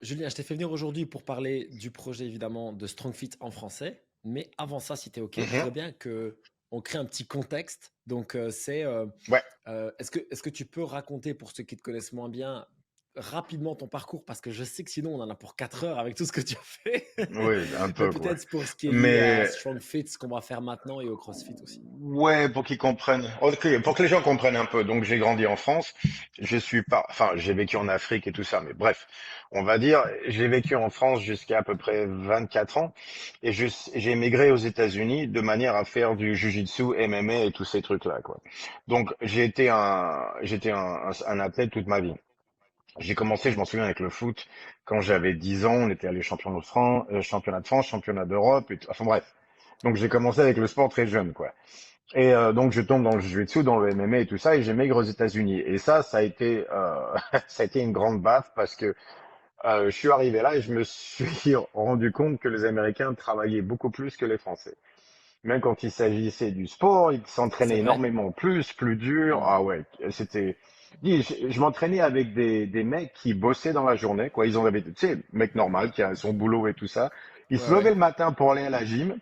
Julien, je t'ai fait venir aujourd'hui pour parler du projet évidemment de Strong Fit en français. Mais avant ça, si tu es OK, je Mmh. voudrais bien que on crée un petit contexte. Donc, Ouais. est-ce que tu peux raconter pour ceux qui te connaissent moins bien, rapidement ton parcours? Parce que je sais que sinon on en a pour 4 heures avec tout ce que tu as fait. Oui, un Mais peu, quoi. peut-être pour ce qui est lié à Mais Strong Fit, ce qu'on va faire maintenant et au CrossFit aussi. ouais, pour qu'ils comprennent. OK, pour que les gens comprennent un peu. Donc, j'ai grandi en France. Je suis pas, enfin, j'ai vécu en Afrique et tout ça. Mais bref, on va dire, j'ai vécu en France jusqu'à à peu près 24 ans. Et j'ai émigré aux États-Unis de manière à faire du jiu-jitsu, MMA et tous ces trucs-là, quoi. Donc, j'étais un athlète toute ma vie. J'ai commencé, je m'en souviens, avec le foot. Quand j'avais 10 ans, on était allé championnat de France, championnat d'Europe, enfin bref. Donc j'ai commencé avec le sport très jeune, quoi. Et donc je tombe dans le jiu-jitsu, dans le MMA et tout ça, et j'ai maigre aux États-Unis. Et ça a été, ça a été une grande baffe parce que je suis arrivé là et je me suis rendu compte que les Américains travaillaient beaucoup plus que les Français. Même quand il s'agissait du sport, ils C'est s'entraînaient vrai? énormément plus dur. Mmh. Ah ouais, c'était. Je m'entraînais avec des mecs qui bossaient dans la journée, quoi. Ils en avaient, tu sais, mec normal qui a son boulot et tout ça. Ils Ouais, se levaient ouais. le matin pour aller à la gym.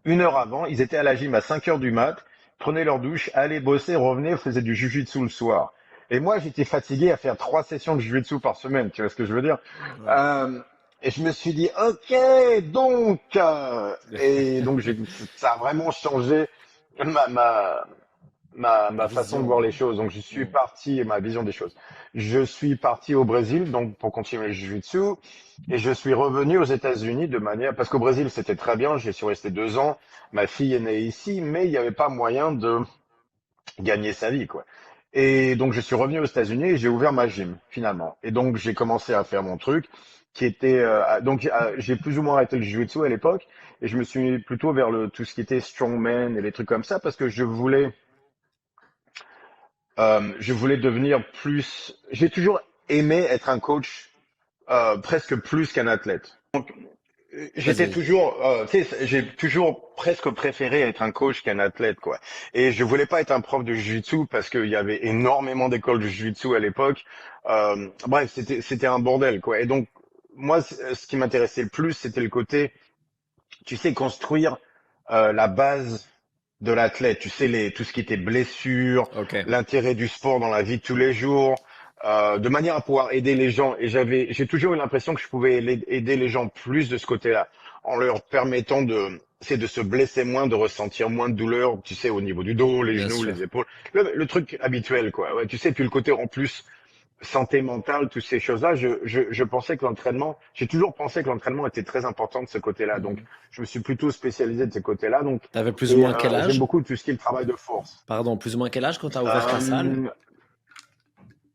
Une heure avant, ils étaient à la gym à 5 heures du mat, prenaient leur douche, allaient bosser, revenaient, faisaient du jujitsu le soir. Et moi, j'étais fatigué à faire 3 sessions de jujitsu par semaine. Tu vois ce que je veux dire? Ouais. Euh, et je me suis dit, ok, et donc ça a vraiment changé ma, ma, Ta ma façon de vision, voir ouais. les choses. Donc je suis Mmh. parti, ma vision des choses. Je suis parti au Brésil, donc pour continuer le jiu-jitsu, et je suis revenu aux États-Unis de manière, parce qu'au Brésil c'était très bien, j'y suis resté 2 ans. Ma fille est née ici, mais il n'y avait pas moyen de gagner sa vie, quoi. Et donc je suis revenu aux États-Unis et j'ai ouvert ma gym finalement. Et donc j'ai commencé à faire mon truc, qui était j'ai plus ou moins arrêté le jiu-jitsu à l'époque et je me suis mis plutôt vers le tout ce qui était strongman et les trucs comme ça parce que je voulais devenir plus. J'ai toujours aimé être un coach, presque plus qu'un athlète. J'étais Vas-y. toujours, tu sais, j'ai toujours presque préféré être un coach qu'un athlète, quoi. Et je voulais pas être un prof de jiu-jitsu parce qu'il y avait énormément d'écoles de jiu-jitsu à l'époque. Bref, c'était un bordel, quoi. Et donc moi, ce qui m'intéressait le plus, c'était le côté, tu sais, construire la base de l'athlète. Tu sais, tout ce qui était blessure, OK. l'intérêt du sport dans la vie de tous les jours, de manière à pouvoir aider les gens. Et j'ai toujours eu l'impression que je pouvais aider les gens plus de ce côté-là, en leur permettant de se blesser moins, de ressentir moins de douleur, tu sais, au niveau du dos, les Bien genoux, sûr. les épaules, le truc habituel, quoi. Ouais, tu sais, puis le côté en plus santé mentale, toutes ces choses-là, je pensais que j'ai toujours pensé que l'entraînement était très important de ce côté-là. Donc, Mmh. je me suis plutôt spécialisé de ce côté-là. Donc, Tu plus ou et moins quel j'aime âge? beaucoup tout ce qui est le travail de force. Pardon, plus ou moins quel âge quand tu as ouvert ta salle? Euh,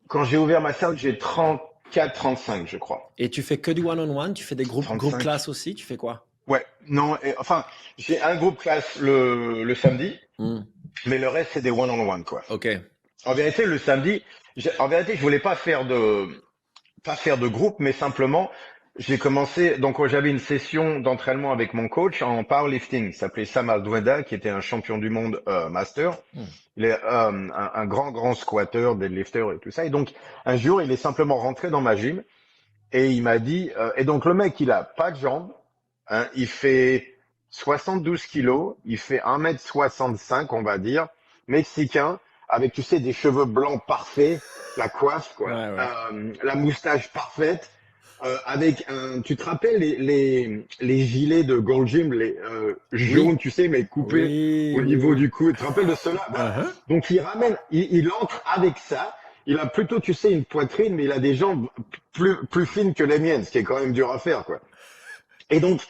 Quand j'ai ouvert ma salle, j'ai 34, 35, je crois. Et tu fais que du one-on-one? Tu fais des groupes 35. classe aussi? Tu fais quoi? Ouais, non, enfin, j'ai un groupe classe le samedi, Mmh. mais le reste, c'est des one-on-one, quoi. OK. En vérité, le samedi, en vérité, je voulais pas faire de groupe, mais simplement, j'ai commencé, donc j'avais une session d'entraînement avec mon coach en powerlifting. Il s'appelait Sam Aldueda, qui était un champion du monde master. Mmh. Il est un grand squatteur, deadlifter et tout ça. Et donc, un jour, il est simplement rentré dans ma gym et il m'a dit, et donc le mec, il a pas de jambes, hein, il fait 72 kilos, il fait 1,65 m, on va dire, mexicain, avec, tu sais, des cheveux blancs parfaits, la coiffe, quoi, Ouais, ouais. la moustache parfaite, avec tu te rappelles les gilets de Gold Gym, les jaunes, Oui. tu sais, mais coupés Oui, au oui, niveau oui. du cou. Tu te rappelles de cela? Voilà. Hein, Donc il entre avec ça. Il a plutôt, tu sais, une poitrine, mais il a des jambes plus fines que les miennes, ce qui est quand même dur à faire, quoi. Et donc,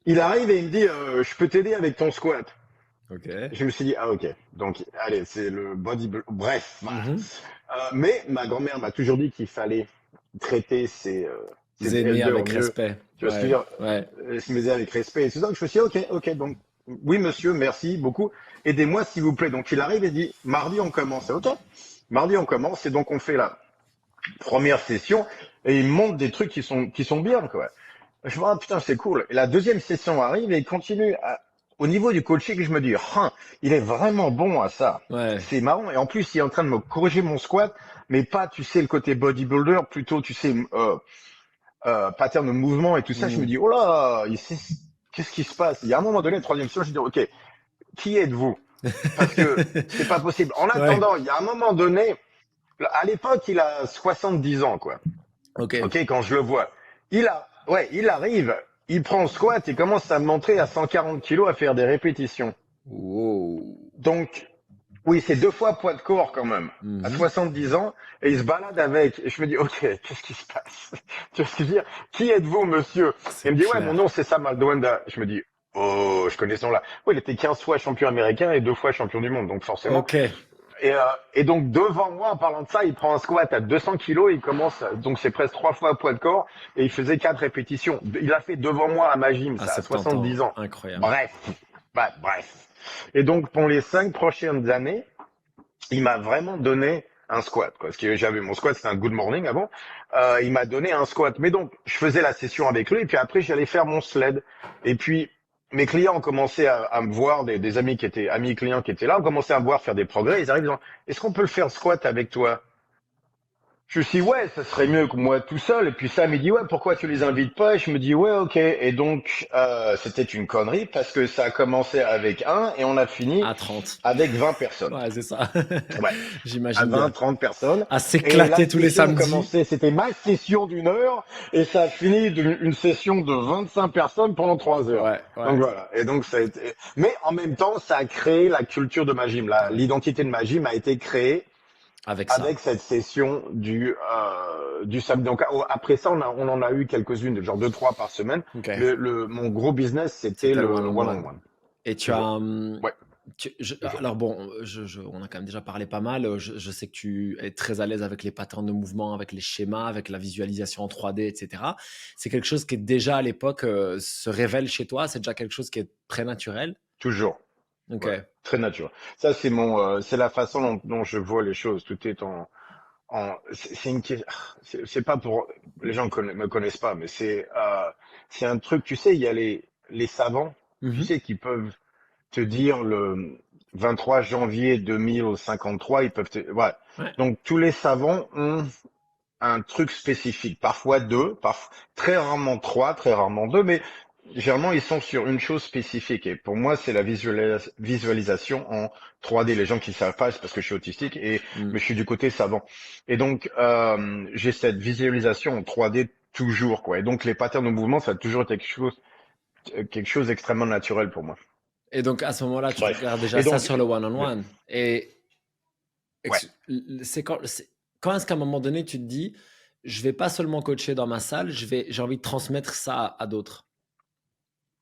il arrive et il me dit, je peux t'aider avec ton squat. OK. Je me suis dit, ah ok, donc allez, c'est le bref, voilà. Mmh. Mais ma grand-mère m'a toujours dit qu'il fallait traiter ses Zéné elders avec mieux. respect. Tu vois ce que je Ouais, veux dire? ouais. Se médier avec respect et tout ça. Donc je me suis dit, ok, donc oui monsieur, merci beaucoup. Aidez-moi s'il vous plaît. Donc il arrive et dit, mardi on commence. Ok, mardi on commence et donc on fait la première session et il me montre des trucs qui sont bien, quoi. Je me dis, ah, putain, c'est cool. Et la deuxième session arrive et il continue au niveau du coaching, je me dis, ah, il est vraiment bon à ça. Ouais. C'est marrant. Et en plus, il est en train de me corriger mon squat, mais pas, tu sais, le côté bodybuilder, plutôt, tu sais, pattern de mouvement et tout ça. Je me Hmm. dis, oh là, qu'est-ce qui se passe? Il y a un moment donné, troisième séance, je dis, ok, qui êtes-vous? Parce que c'est pas possible. En Ouais. attendant, il y a un moment donné, à l'époque, il a 70 ans, quoi. Ok. Ok, quand je le vois, il arrive, il prend le squat et commence à me montrer à 140 kilos à faire des répétitions. Wow. Donc, oui, c'est 2 fois poids de corps quand même, à Mhm. 70 ans, et il se balade avec. Et je me dis, ok, qu'est-ce qui se passe? Tu vois ce que je veux dire? Qui êtes-vous, monsieur? Il C'est me dit, ouais, mon nom clair. c'est Sam Aldoenda. Je me dis, oh, je connais ce nom-là. Oui, il était 15 fois champion américain et 2 fois champion du monde, donc forcément. Ok. Et donc devant moi, en parlant de ça, il prend un squat à 200 kilos, il commence, donc c'est presque 3 fois poids de corps, et il faisait 4 répétitions. Il a fait devant moi à ma gym, À ça, à 70 70 ans. ans. Incroyable. Bref, bref. Et donc pour les 5 prochaines années, il m'a vraiment donné un squat, quoi. Parce que j'avais mon squat, c'était un good morning avant. Il m'a donné un squat. Mais donc, je faisais la session avec lui, et puis après, j'allais faire mon sled. Et puis, mes clients ont commencé à me voir, des amis qui étaient, amis clients qui étaient là, ont commencé à me voir faire des progrès. Ils arrivent en disant, est-ce qu'on peut le faire squat avec toi? Je me suis dit, ouais, ça serait mieux que moi tout seul. Et puis Sam, il dit, ouais, pourquoi tu les invites pas? Et je me dis, ouais, ok. Et donc, c'était une connerie parce que ça a commencé avec un et on a fini À 30. avec 20 personnes. Ouais, c'est ça. Ouais, à J'imagine 20, bien. 30 personnes. À Et la s'éclater tous les session a samedis. commencé, c'était ma session d'1 heure, et ça a fini d'une session de 25 personnes pendant 3 heures. Ouais, Donc ouais. voilà. Et donc ça a été, mais en même temps, ça a créé la culture de ma gym. Ouais. L'identité de ma gym a été créée Avec ça. avec cette session du samedi. Donc après ça, on en a eu quelques-unes, genre 2, 3 par semaine. Ok. Mon gros business, c'était C'était le le one-on-one. one-on-one. Et tu as, Toujours. Ouais, toujours. alors bon, on a quand même déjà parlé pas mal. Je sais que tu es très à l'aise avec les patterns de mouvement, avec les schémas, avec la visualisation en 3D, etc. C'est quelque chose qui est déjà à l'époque se révèle chez toi. C'est déjà quelque chose qui est très naturel. Toujours. Ok. Ouais, très naturel. Ça, c'est la façon dont je vois les choses. Tout est c'est une, c'est pas pour, les gens me connaissent pas, mais c'est un truc, tu sais, il y a les savants, tu Mhm. sais, qui peuvent te dire le 23 janvier 2053, ils peuvent ouais. Ouais. Donc, tous les savants ont un truc spécifique, parfois deux, très rarement trois, très rarement deux, mais généralement ils sont sur une chose spécifique. Et pour moi, c'est la visualisation en 3D. Les gens qui savent pas, c'est parce que je suis autistique Mm. mais je suis du côté savant. Et donc j'ai cette visualisation en 3D toujours, quoi. Et donc les patterns de mouvement, ça a toujours été quelque chose d'extrêmement naturel pour moi. Et donc à ce moment-là, tu Bref. regardes déjà Et ça donc sur le one-on-one. Et ouais. quand est-ce qu'à un moment donné, tu te dis, je vais pas seulement coacher dans ma salle, j'ai envie de transmettre ça à d'autres.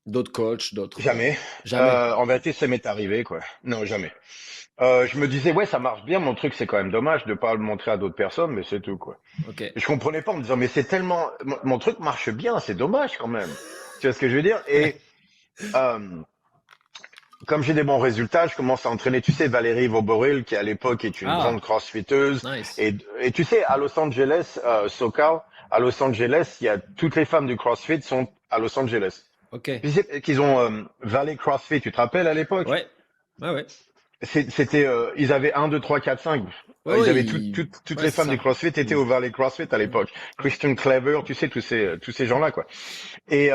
D'autres coachs, d'autres. Jamais. Jamais. En vérité, ça m'est arrivé, quoi. Non, jamais. Je me disais, ouais, ça marche bien, mon truc, c'est quand même dommage de pas le montrer à d'autres personnes, mais c'est tout, quoi. Ok. Je comprenais pas en me disant, mais c'est tellement, mon truc marche bien, c'est dommage quand même. Tu vois ce que je veux dire? Et euh, comme j'ai des bons résultats, je commence à entraîner, tu sais, Valérie Voboril, qui à l'époque est une grande Ah, crossfiteuse. nice. Et tu sais, à Los Angeles, SoCal, à Los Angeles, il y a toutes les femmes du CrossFit sont à Los Angeles. Ok. Tu sais qu'ils ont Valley CrossFit, tu te rappelles à l'époque? Ouais. Ouais, ouais. C'était, ils avaient 1, 2, 3, 4, 5. Ouais, Ils ouais, avaient toutes ouais, les c'est femmes du ça. CrossFit étaient Mm. au Valley CrossFit à Mm. l'époque. Christian Clever, tu sais, tous ces gens-là, quoi. Et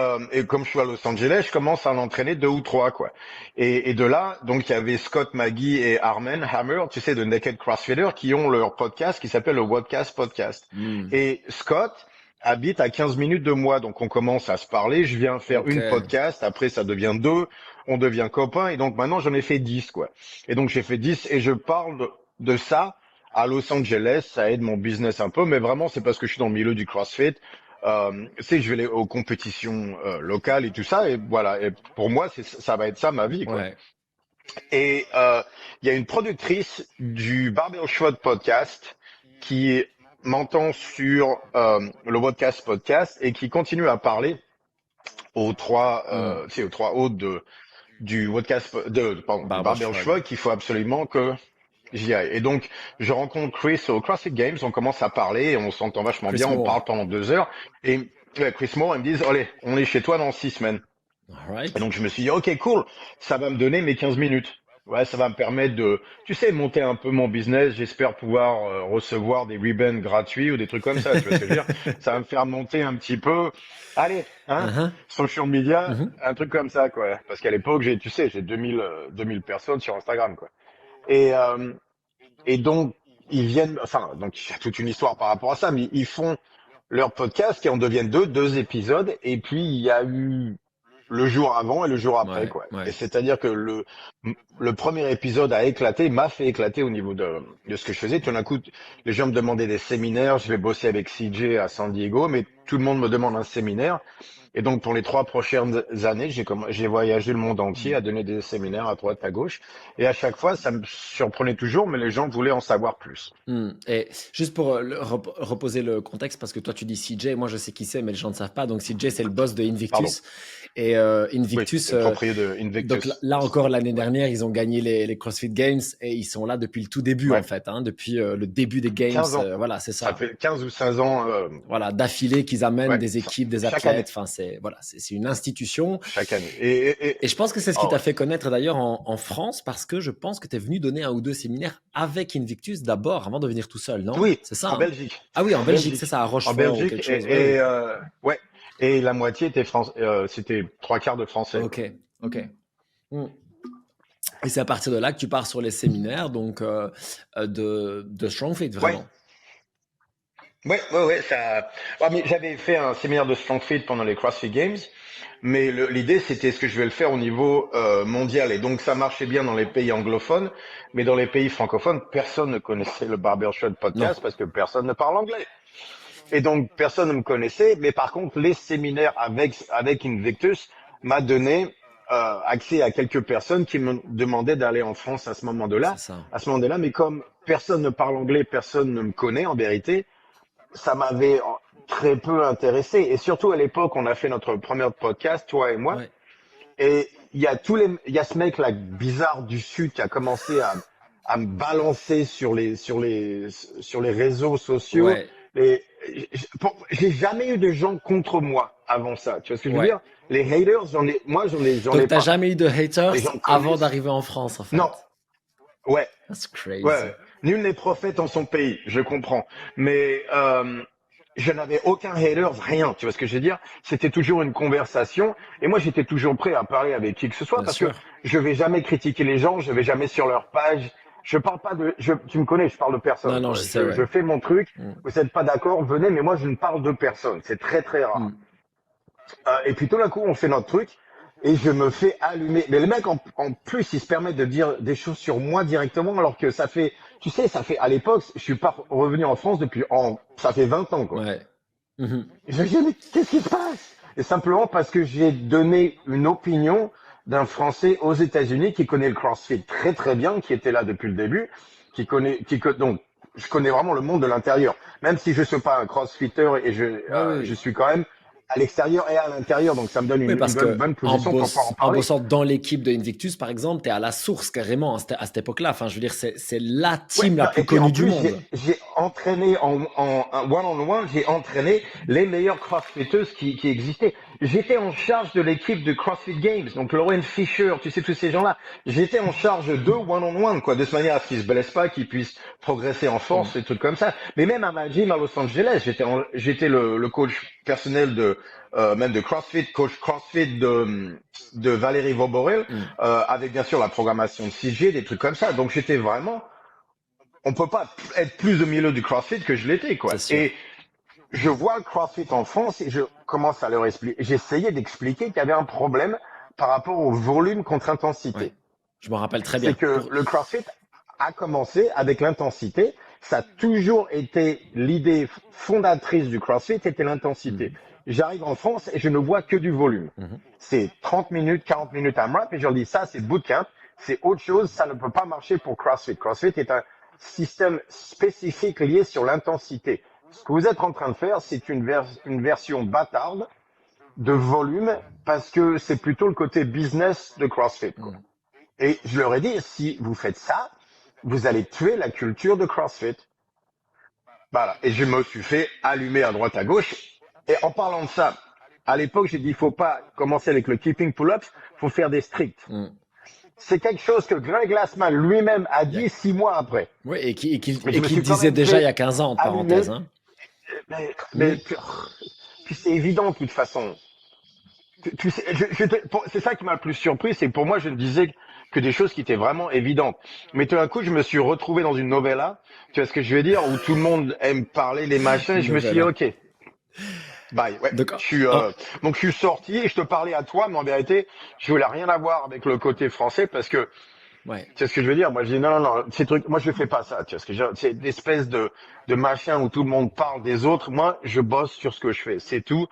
comme je suis à Los Angeles, je commence à en entraîner 2 ou 3, quoi. Et de là, donc, il y avait Scott Maggie et Armen Hammer, tu sais, de Naked CrossFitter, qui ont leur podcast qui s'appelle le Wadcast Podcast. Mm. Et Scott habite à 15 minutes de moi, donc on commence à se parler. Je viens faire Ok. une podcast, après ça devient 2, on devient copains, et donc maintenant j'en ai fait 10, quoi. Et donc j'ai fait 10 et je parle de ça à Los Angeles, ça aide mon business un peu, mais vraiment c'est parce que je suis dans le milieu du CrossFit. Tu sais, je vais aller aux compétitions locales et tout ça, et voilà. Et pour moi, ça va être ça ma vie, quoi. Ouais. Et il y a une productrice du Barbell Shot podcast qui m'entend sur le podcast et qui continue à parler aux trois, Mm. tu sais, aux trois hôtes du pardon, du Barbell Barbell Shrug. Shot qu'il faut absolument que j'y aille. Et donc, je rencontre Chris au CrossFit Games, on commence à parler, on s'entend vachement Chris bien, on Moore. parle pendant 2 heures. Et Chris Moore, ils me disent, allez, on est chez toi dans 6 semaines. All Et right. donc, je me suis dit, ok, cool, ça va me donner mes 15 minutes. Ouais, ça va me permettre de, tu sais, monter un peu mon business. J'espère pouvoir recevoir des ribbons gratuits ou des trucs comme ça. Tu vois ce que je veux dire? Ça va me faire monter un petit peu. Allez, hein, Uhum, social media, mhm. un truc comme ça, quoi. Parce qu'à l'époque, tu sais, j'ai 2000 personnes sur Instagram, quoi. Et, euh, et donc, ils viennent, enfin, donc il y a toute une histoire par rapport à ça, mais ils font leur podcast qui en deviennent deux épisodes. Et puis, il y a eu le jour avant et le jour après, Ouais, quoi. Et ouais. c'est-à-dire que le premier épisode a éclaté, m'a fait éclater au niveau de ce que je faisais. Tout d'un coup, les gens me demandaient des séminaires. Je vais bosser avec CJ à San Diego, mais tout le monde me demande un séminaire. Et donc, pour les 3 prochaines années, j'ai voyagé le monde entier à donner des séminaires à droite, à gauche. Et à chaque fois, ça me surprenait toujours, mais les gens voulaient en savoir plus. Et juste pour reposer le contexte, parce que toi tu dis CJ, moi je sais qui c'est, mais les gens ne savent pas. Donc CJ, c'est le boss de Pardon. Invictus. Et Oui, Invictus, c'est le propriétaire de donc là, Invictus. là encore l'année dernière, ils ont gagné les CrossFit Games et ils sont là depuis le tout début en Ouais. fait, hein, depuis le début des Games. 15 ans. Voilà, c'est Ça ça. fait 15 ou 16 ans, Voilà, d'affilée qu'ils amènent ouais, des équipes, des chaque année. athlètes. Enfin, c'est voilà, c'est une institution. Chaque année. Et je pense que c'est ce qui Oh t'a ouais. fait connaître d'ailleurs en France, parce que je pense que tu es venu donner un ou deux séminaires avec Invictus d'abord, avant de venir tout seul, non? Oui, C'est ça, en hein? Belgique. Ah oui, en En Belgique, c'est Belgique. ça, à En Rochefort ou Belgique quelque chose. Oui, oui. ouais. Et la moitié était français, c'était trois quarts de français, Ok, quoi. ok. Hmm. Et c'est à partir de là que tu pars sur les séminaires donc de StrongFit, Ouais, vraiment. ouais, ça. Ouais, mais j'avais fait un séminaire de Strong Fit pendant les CrossFit Games, mais l'idée c'était est-ce que je vais le faire au niveau mondial, et donc ça marchait bien dans les pays anglophones, mais dans les pays francophones, personne ne connaissait le Barbell Shred Non, podcast parce que personne ne parle anglais. Et donc, personne ne me connaissait, mais par contre, les séminaires avec Invictus m'a donné accès à quelques personnes qui me demandaient d'aller en France c'est ça. à ce moment-là. Mais comme personne ne parle anglais, personne ne me connaît en vérité, ça m'avait très peu intéressé. Et surtout à l'époque, on a fait notre premier podcast, toi et moi, Ouais, et il y a ce mec là bizarre du sud qui a commencé à me balancer sur les réseaux sociaux. ouais, Et j'ai jamais eu de gens contre moi avant ça. Tu vois ce que je veux ouais. dire? Les haters, j'en Donc ai t'as pas. jamais eu de Les haters gens me avant connaissent. d'arriver en France, en Non. fait. Ouais. That's Ouais. crazy. Nul n'est prophète en son pays. Je comprends. Mais, je n'avais aucun hater, rien. Tu vois ce que je veux dire? C'était toujours une conversation. Et moi, j'étais toujours prêt à parler avec qui que ce soit Bien parce que sûr. je vais jamais critiquer les gens, je vais jamais sur leur page. Je parle pas tu me connais, je parle de Non, personne, non, quoi. je sais, ouais. Je fais mon truc. Mm, Vous n'êtes pas d'accord, venez, mais moi, je ne parle de personne. C'est très, très rare. mm. Et puis tout d'un coup, on fait notre truc et je me fais allumer. Mais le mec, en plus, il se permet de dire des choses sur moi directement, alors que ça fait, tu sais, ça fait, à l'époque, je suis pas revenu en France ça fait 20 ans, quoi. Ouais. Mhm. Et je me dis, mais qu'est-ce qui se passe? Et simplement parce que j'ai donné une opinion d'un Français aux États-Unis qui connaît le CrossFit très très bien, qui était là depuis le début, donc je connais vraiment le monde de l'intérieur. Même si je suis pas un CrossFitter et Oui, oui, je oui. suis quand même à l'extérieur et à l'intérieur, donc ça me donne Oui, parce que bonne position pour pouvoir en en parler. bossant dans l'équipe de Invictus, par exemple, tu es à la source carrément à cette époque-là. Enfin, je veux dire, c'est la Ouais, team la non, plus et puis en connue du plus, monde. j'ai entraîné en one-on-one, j'ai entraîné les meilleurs crossfitteuses qui existaient. J'étais en charge de l'équipe de CrossFit Games, donc Lauren Fisher, tu sais, tous ces gens-là. J'étais en charge de one-on-one, quoi, de ce manière à ce qu'ils se blessent pas, qu'ils puissent progresser en Mm. force et tout comme ça. Mais même à ma gym à Los Angeles, j'étais le coach personnel même de CrossFit, coach CrossFit de Valérie Voborel, Mm. avec bien sûr la programmation de CJ, des trucs comme ça. Donc j'étais vraiment, on peut pas être plus au milieu du CrossFit que je l'étais, C'est quoi. Et sûr. je vois le CrossFit en France et je commence à leur expliquer. J'essayais d'expliquer qu'il y avait un problème par rapport au volume contre Ouais. intensité. Je me rappelle très C'est bien. que le CrossFit a commencé avec l'intensité. Ça a toujours été l'idée fondatrice du CrossFit, était l'intensité. Mm. J'arrive en France et je ne vois que du volume. Mhm. C'est 30 minutes, 40 minutes à rep et je leur dis ça, c'est bootcamp, c'est autre chose, ça ne peut pas marcher pour CrossFit. CrossFit est un système spécifique lié sur l'intensité. Ce que vous êtes en train de faire, c'est une version bâtarde de volume parce que c'est plutôt le côté business de CrossFit, quoi. Mm. Et je leur ai dit, si vous faites ça, vous allez tuer la culture de CrossFit. Voilà. Et je me suis fait allumer à droite à gauche. Et en parlant de ça, à l'époque, j'ai dit, il faut pas commencer avec le keeping pull-ups, faut faire des stricts. Mm. c'est quelque chose que Greg Glassman lui-même a Il y a- dit 6 mois après. Oui, Mais je et me qu'il suis quand disait même déjà il y fait a 15 ans, entre allumer. parenthèses, hein. Mais Hmm. puis c'est évident de toute façon. Tu sais, c'est ça qui m'a le plus surpris, c'est que pour moi, je ne disais que des choses qui étaient vraiment évidentes. Mais tout d'un coup, je me suis retrouvé dans une novella, tu vois ce que je veux dire, où tout le monde aime parler les machins, et Une je me suis nouvelle, dit, hein. ok, bye, ouais. Donc, Donc je suis sorti et je te parlais à toi, mais en vérité, je voulais rien avoir avec le côté français parce que, ouais. tu sais ce que je veux dire, moi je dis non, non, non, ces trucs, moi je fais pas ça, tu vois ce que je veux dire, c'est une espèce de machin où tout le monde parle des autres, moi je bosse sur ce que je fais, c'est tout,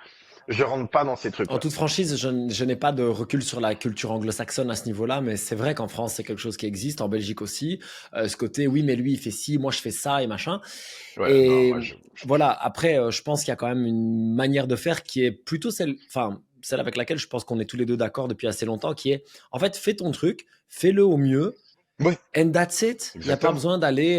je rentre pas dans ces En trucs-là. toute franchise, je n'ai pas de recul sur la culture anglo-saxonne à ce niveau-là, mais c'est vrai qu'en France, c'est quelque chose qui existe, en Belgique aussi. Ce côté, oui, mais lui, il fait ci, moi, je fais ça et machin. Ouais, non, Et moi voilà, après, je pense qu'il y a quand même une manière de faire qui est plutôt celle, enfin, celle avec laquelle je pense qu'on est tous les deux d'accord depuis assez longtemps, qui est, en fait, fais ton truc, fais-le au mieux, oui, and that's it. Il n'y a pas exactement. besoin d'aller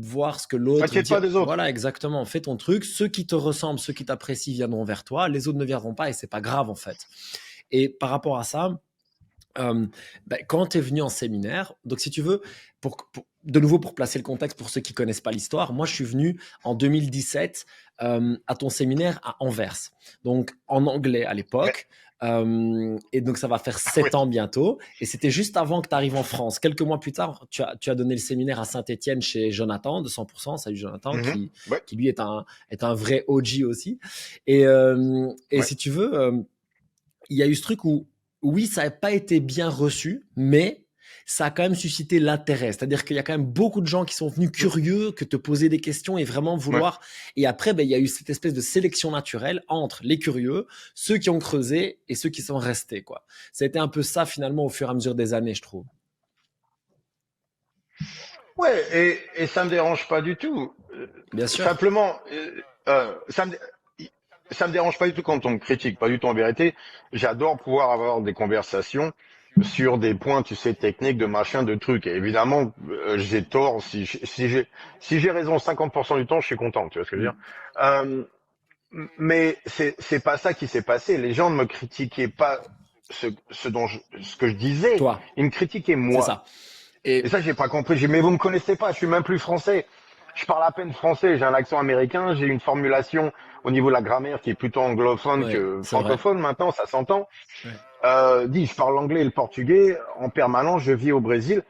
voir ce que l'autre T'inquiète dit. pas des autres. Voilà, exactement. Fais ton truc. Ceux qui te ressemblent, ceux qui t'apprécient viendront vers toi. Les autres ne viendront pas et c'est pas grave, en fait. Et par rapport à ça, quand tu es venu en séminaire, donc si tu veux, de nouveau pour placer le contexte pour ceux qui connaissent pas l'histoire, moi je suis venu en 2017 à ton séminaire à Anvers, donc en anglais à Ouais, l'époque. Et donc ça va faire oui. 7 ans bientôt. Et c'était juste avant que tu arrives en France. Quelques mois plus tard, tu as donné le séminaire à Saint-Étienne chez Jonathan de 100%. Salut Jonathan, Mhm. Ouais, qui lui est un vrai OG aussi. Et ouais. si tu veux, il y a eu ce truc où, oui, ça n'a pas été bien reçu, mais ça a quand même suscité l'intérêt. C'est-à-dire qu'il y a quand même beaucoup de gens qui sont venus Mm. curieux, que te poser des questions et vraiment Ouais. vouloir. Et après, il y a eu cette espèce de sélection naturelle entre les curieux, ceux qui ont creusé et ceux qui sont restés, quoi. Ça a été un peu ça, finalement, au fur et à mesure des années, je trouve. Ouais, et ça me dérange pas du tout. Bien sûr. Simplement, ça me dérange pas du tout quand on me critique, pas du tout en vérité. J'adore pouvoir avoir des conversations sur des points, tu sais, techniques, de machin, de trucs. Et évidemment, j'ai tort si j'ai raison 50% du temps, je suis content, tu vois ce que je veux dire. Mm. Euh, mais c'est pas ça qui s'est passé. Les gens ne me critiquaient pas ce que je disais. Toi, Ils me critiquaient c'est moi. ça. Et Et ça, j'ai pas compris. J'ai dit, mais vous me connaissez pas, je suis même plus français. Je parle à peine français, j'ai un accent américain, j'ai une formulation au niveau de la grammaire qui est plutôt anglophone ouais, que c'est vrai. francophone maintenant, ça s'entend. Ouais, Je parle l'anglais et le portugais en permanence, je vis au Brésil.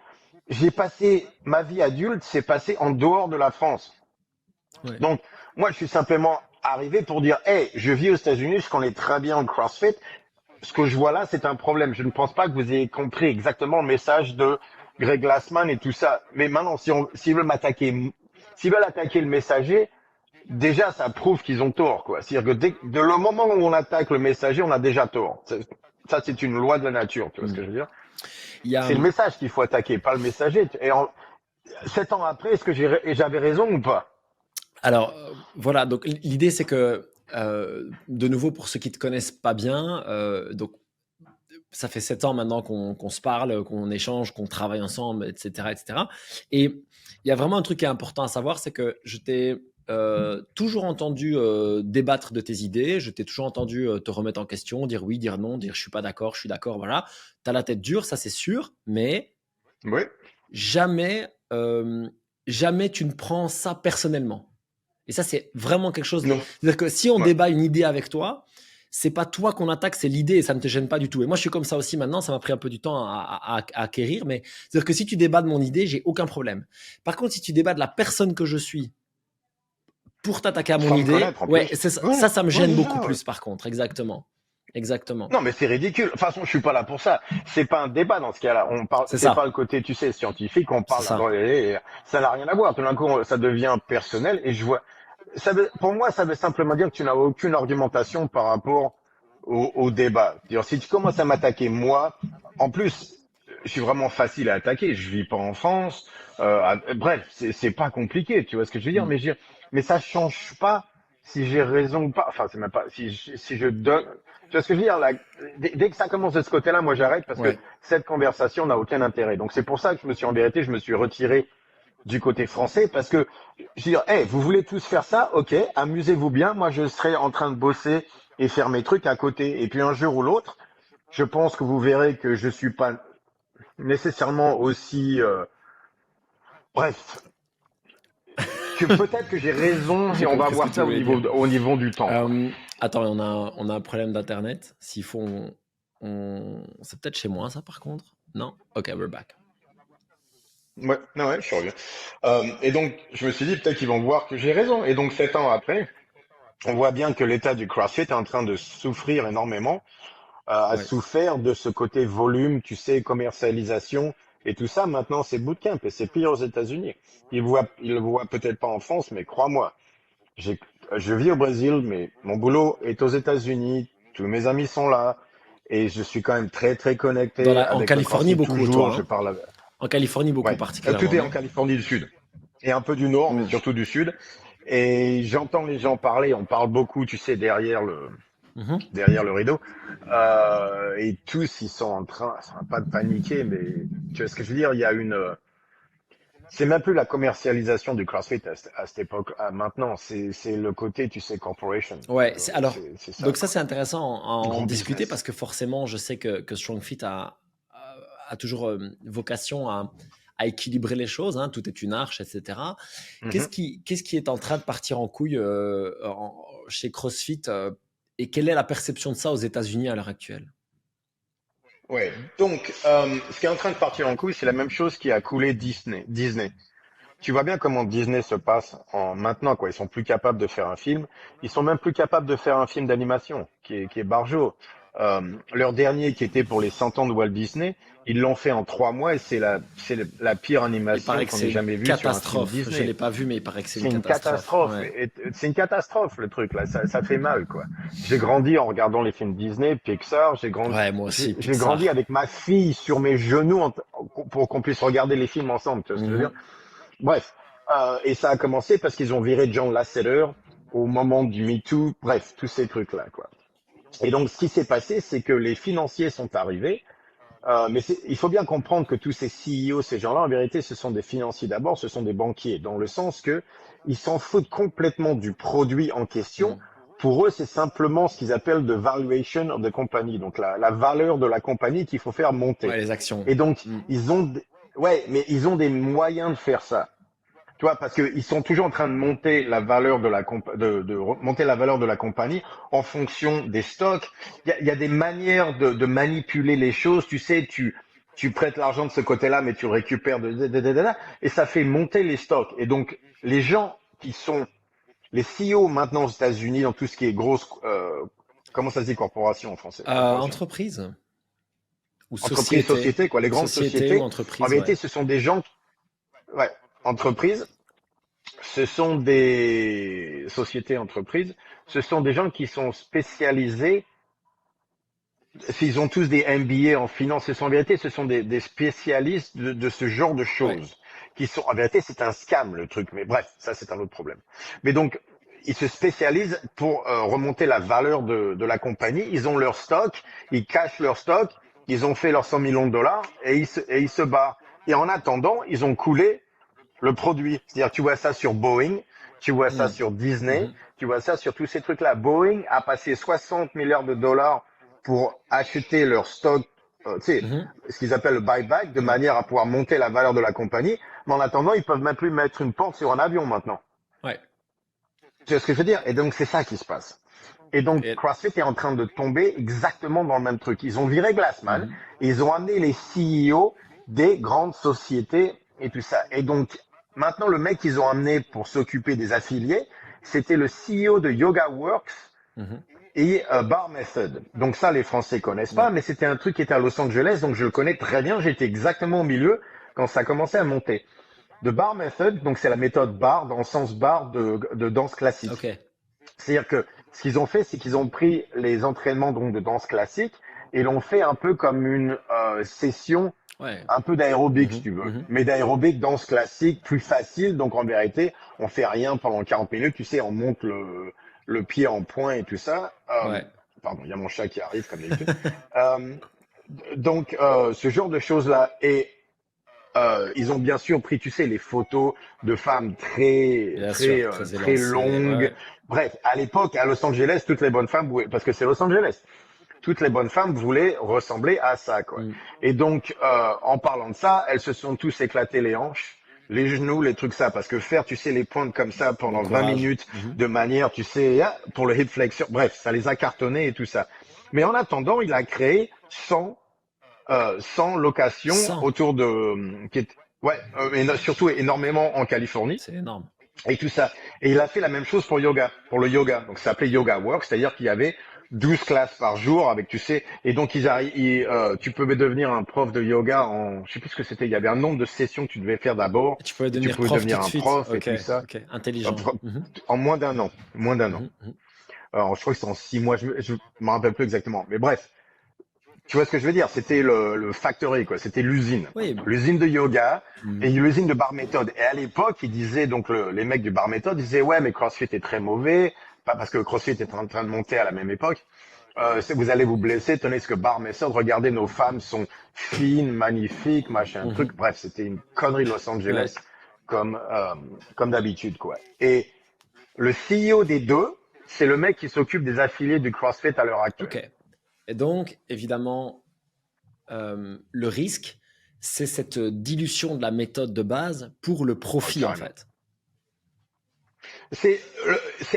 J'ai passé ma vie adulte, c'est passé en dehors de la France. ouais. Donc, moi, je suis simplement arrivé pour dire, hey, je vis aux États-Unis, je connais très bien le CrossFit. Ce que je vois là, c'est un problème. Je ne pense pas que vous ayez compris exactement le message de Greg Glassman et tout ça. Mais maintenant, s'ils veulent s'ils veulent attaquer le messager, déjà, ça prouve qu'ils ont tort, quoi. C'est-à-dire que de le moment où on attaque le messager, on a déjà tort. Ça, c'est une loi de la nature, tu vois ce que Mm. je veux dire? Il y a, C'est le message qu'il faut attaquer, pas le messager. 7 ans après, est-ce que j'avais raison ou pas? Alors, voilà, donc l'idée c'est que, de nouveau pour ceux qui te connaissent pas bien, donc ça fait 7 ans maintenant qu'on se parle, qu'on échange, qu'on travaille ensemble, et cetera et cetera. Et il y a vraiment un truc qui est important à savoir, c'est que je t'ai, toujours entendu, débattre de tes idées, je t'ai toujours entendu, te remettre en question, dire oui, dire non, dire: «Je suis pas d'accord, je suis d'accord», voilà. Tu as la tête dure, ça c'est sûr, mais Oui. jamais, jamais tu ne prends ça personnellement. Et ça, c'est vraiment quelque chose. Non. C'est-à-dire que si on Ouais. débat une idée avec toi, c'est pas toi qu'on attaque, c'est l'idée et ça ne te gêne pas du tout. Et moi, je suis comme ça aussi maintenant. Ça m'a pris un peu du temps à acquérir, mais c'est-à-dire que si tu débats de mon idée, j'ai aucun problème. Par contre, si tu débats de la personne que je suis pour t'attaquer à mon Sans me idée, connaître en ouais, plus. Ouais. ça me Ouais, gêne c'est beaucoup ça, ouais. plus. Par contre, exactement, exactement. Non, mais c'est ridicule. De toute façon, je suis pas là pour ça. C'est pas un débat dans ce cas-là. On parle, C'est c'est pas ça, le côté, tu sais, scientifique. On c'est parle, ça. ça n'a rien à voir. Tout d'un coup, ça devient personnel. Et je vois, pour moi, ça veut simplement dire que tu n'as aucune argumentation par rapport au débat. Dire, si tu commences à m'attaquer moi, en plus, je suis vraiment facile à attaquer. Je vis pas en France. Bref, c'est pas compliqué. Tu vois ce que je veux dire? Mm. Mais ça change pas si j'ai raison ou pas. Enfin, c'est même pas si je donne. Tu vois ce que je veux dire là, dès que ça commence de ce côté-là, moi j'arrête parce que Ouais. cette conversation n'a aucun intérêt. Donc c'est pour ça que en vérité, je me suis retiré du côté français parce que je veux dire, hey, vous voulez tous faire ça, ok, amusez-vous bien. Moi, je serai en train de bosser et faire mes trucs à côté. Et puis un jour ou l'autre, je pense que vous verrez que je suis pas nécessairement aussi. Bref, peut-être que j'ai raison J'ai et on va compris ce que voir tu ça voulais dire. au niveau du temps, quoi. Euh, Attends, on a un problème d'internet. S'il faut, c'est peut-être chez moi ça par contre. Non? Ok, we're back. Ouais, non, ouais, je reviens. Et donc, je me suis dit peut-être qu'ils vont voir que j'ai raison. Et donc, 7 ans après, on voit bien que l'état du CrossFit est en train de souffrir énormément, a Ouais. souffert de ce côté volume, tu sais, commercialisation et tout ça. Maintenant, c'est bootcamp et c'est pire aux États-Unis. Ils le voient peut-être pas en France, mais crois-moi, j'ai, je vis au Brésil, mais mon boulot est aux États-Unis. Tous mes amis sont là et je suis quand même très très connecté En avec le Californie CrossFit beaucoup, toujours. toi, Je hein? parle, En Californie beaucoup ouais, tout particulièrement, est en non? Californie du Sud et un peu du Nord, mais Hmm. surtout du Sud. Et j'entends les gens parler. On parle beaucoup, tu sais, Mhm. derrière le rideau. Et tous, ils sont en train, enfin, pas de paniquer, mais tu vois ce que je veux dire? Il y a c'est même plus la commercialisation du CrossFit à cette époque. Maintenant, c'est le côté, tu sais, corporation. Ouais, alors, C'est ça, donc ça quoi. c'est intéressant à en Gros discuter parce business. que forcément, je sais que StrongFit a toujours vocation à équilibrer les choses, hein, tout est une arche, etc. Mhm. Qu'est-ce qui est en train de partir en couille chez CrossFit et quelle est la perception de ça aux États-Unis à l'heure actuelle? Ouais. Donc, ce qui est en train de partir en couille, c'est la même chose qui a coulé Disney. Tu vois bien comment Disney se passe maintenant, quoi. Ils sont plus capables de faire un film. Ils sont même plus capables de faire un film d'animation, qui est barjot. Leur dernier, qui était pour les 100 ans de Walt Disney, ils l'ont fait en 3 mois et c'est la pire Il paraît animation que qu'on c'est ait une jamais vue sur un film catastrophe. Je ne Disney. l'ai pas vu, mais il paraît que c'est une C'est une catastrophe. catastrophe. Ouais. C'est une catastrophe, le truc, là. Ça fait mal, quoi. J'ai grandi en regardant les films Disney, Pixar. Ouais, moi aussi, J'ai grandi Pixar. avec ma fille sur mes genoux pour qu'on puisse regarder les films ensemble. Tu vois ce que je veux dire? Mhm. Bref, et ça a commencé parce qu'ils ont viré John Lasseter au moment du MeToo. Bref, tous ces trucs-là, quoi. Et donc, ce qui s'est passé, c'est que les financiers sont arrivés. Mais il faut bien comprendre que tous ces CEO, ces gens-là, en vérité, ce sont des financiers d'abord, ce sont des banquiers, dans le sens que ils s'en foutent complètement du produit en question. Mhm. Pour eux, c'est simplement ce qu'ils appellent the valuation of the company, donc la valeur de la compagnie qu'il faut faire Ouais, monter. les actions. Et donc, Mhm. ouais, mais ils ont des moyens de faire ça. Tu vois, parce qu'ils sont toujours en train de monter la valeur monter la valeur de la compagnie en fonction des stocks. Il y a des manières de manipuler les choses. Tu sais, tu prêtes l'argent de ce côté-là, mais tu récupères et ça fait monter les stocks. Et donc, les gens qui sont les CEO maintenant aux États-Unis dans tout ce qui est grosse, comment ça se dit corporation en français? Corporation. Entreprise ou Entreprise, société. société, quoi, les grandes Société ou sociétés. En entreprise, ouais. vérité, ce sont des gens, ouais, entreprises. Ce sont des sociétés, entreprises, ce sont des gens qui sont spécialisés, s'ils ont tous des MBA en finance, ce sont en vérité, ce sont des spécialistes de ce genre de Ouais. choses, qui sont, en vérité, c'est un scam le truc, mais bref, ça c'est un autre problème. Mais donc, ils se spécialisent pour remonter la valeur de la compagnie, ils ont leur stock, ils cachent leur stock, ils ont fait leurs 100 millions de dollars et ils se barrent. Et en attendant, ils ont coulé le produit. C'est-à-dire, tu vois ça sur Boeing, tu vois ça Mhm. sur Disney, Mhm. tu vois ça sur tous ces trucs-là. Boeing a passé 60 milliards de dollars pour acheter leur stock, tu sais, Mhm. ce qu'ils appellent le buyback, de Ouais. manière à pouvoir monter la valeur de la compagnie. Mais en attendant, ils peuvent même plus mettre une porte sur un avion maintenant. Ouais. Tu vois ce que je veux dire? Et donc, c'est ça qui se passe. Et donc, Et- CrossFit est en train de tomber exactement dans le même truc. Ils ont viré Glassman Mhm. et ils ont amené les CEO des grandes sociétés et tout ça. Et donc, maintenant, le mec qu'ils ont amené pour s'occuper des affiliés, c'était le CEO de Yoga Works Mhm. et Bar Method. Donc ça, les Français connaissent pas, Ouais. mais c'était un truc qui était à Los Angeles, donc je le connais très bien. J'étais exactement au milieu quand ça a commencé à monter. De Bar Method, donc c'est la méthode bar, dans le sens bar de danse classique. Ok. C'est-à-dire que ce qu'ils ont fait, c'est qu'ils ont pris les entraînements donc de danse classique et l'ont fait un peu comme une session, Ouais. un peu d'aérobic si Mhm. tu veux, Mhm. mais d'aérobic danse classique plus facile. Donc en vérité, on fait rien pendant 40 minutes. Tu sais, on monte le pied en point et tout ça. Ouais. Pardon, il y a mon chat qui arrive comme d'habitude. Euh, donc ce genre de choses là et ils ont bien sûr pris, tu sais, les photos de femmes Bien sûr, très très élancé. Ouais, longues. ouais. Bref, à l'époque, à Los Angeles, toutes les bonnes femmes, parce que c'est Los Angeles, toutes les bonnes femmes voulaient ressembler à ça, quoi. Mm. Et donc, en parlant de ça, elles se sont tous éclatées les hanches, les genoux, les trucs ça, parce que faire, tu sais, les pointes comme ça Bon pendant 20 courage. minutes Mhm. de manière, tu sais, pour le hip flexor, bref, ça les a cartonnés et tout ça. Mais en attendant, il a créé 100 locations 100, autour de, ouais, surtout énormément en Californie c'est énorme. et tout ça. Et il a fait la même chose pour yoga, pour le yoga. Donc ça s'appelait Yoga Work, c'est-à-dire qu'il y avait 12 classes par jour avec, tu sais, et donc tu pouvais devenir un prof de yoga je sais plus ce que c'était, il y avait un nombre de sessions que tu devais faire d'abord, Tu peux et tu devenir pouvais prof tout devenir de un suite. prof et Ok, tout ça, ok, intelligent. Mhm. en moins d'un an. Mhm, mhm. Alors, je crois que c'était en 6 mois, je me rappelle plus exactement. Mais bref, tu vois ce que je veux dire? C'était le factory, quoi. C'était l'usine. Oui. L'usine de yoga et Mhm. l'usine de bar méthode. Et à l'époque, ils disaient, donc, les mecs du bar méthode disaient, ouais, mais CrossFit est très mauvais. Pas parce que CrossFit était en train de monter à la même époque. Vous allez vous blesser, tenez ce que bar méthode, regardez, nos femmes sont fines, magnifiques, machin, Mhm. truc. Bref, c'était une connerie de Los Ouais. Angeles, comme d'habitude, quoi. Et le CEO des deux, c'est le mec qui s'occupe des affiliés du CrossFit à l'heure actuelle. Ok. Et donc, évidemment, le risque, c'est cette dilution de la méthode de base pour le Oh, profit, en carrément. fait.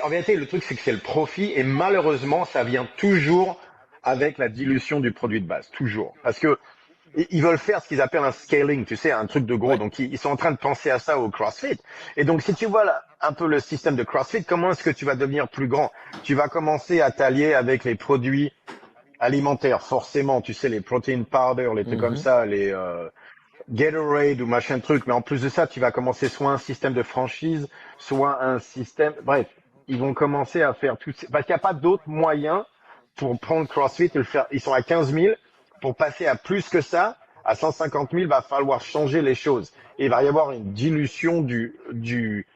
En vérité, le truc, c'est que c'est le profit et malheureusement, ça vient toujours avec la dilution du produit de base. Toujours. Parce que ils veulent faire ce qu'ils appellent un scaling, tu sais, un truc de gros. Ouais. Donc, ils sont en train de penser à ça au CrossFit. Et donc, si tu vois là, un peu le système de CrossFit, comment est-ce que tu vas devenir plus grand? Tu vas commencer à t'allier avec les produits alimentaires, forcément. Tu sais, les protein powder, les trucs comme Mhm. ça, les Gatorade ou machin truc. Mais en plus de ça, tu vas commencer soit un système de franchise, soit un système. Bref, ils vont commencer à faire tout. Parce qu'il n'y a pas d'autre moyen pour prendre CrossFit et le faire. Ils sont à 15 000. Pour passer à plus que ça, à 150 000, va falloir changer les choses. Et il va y avoir une dilution du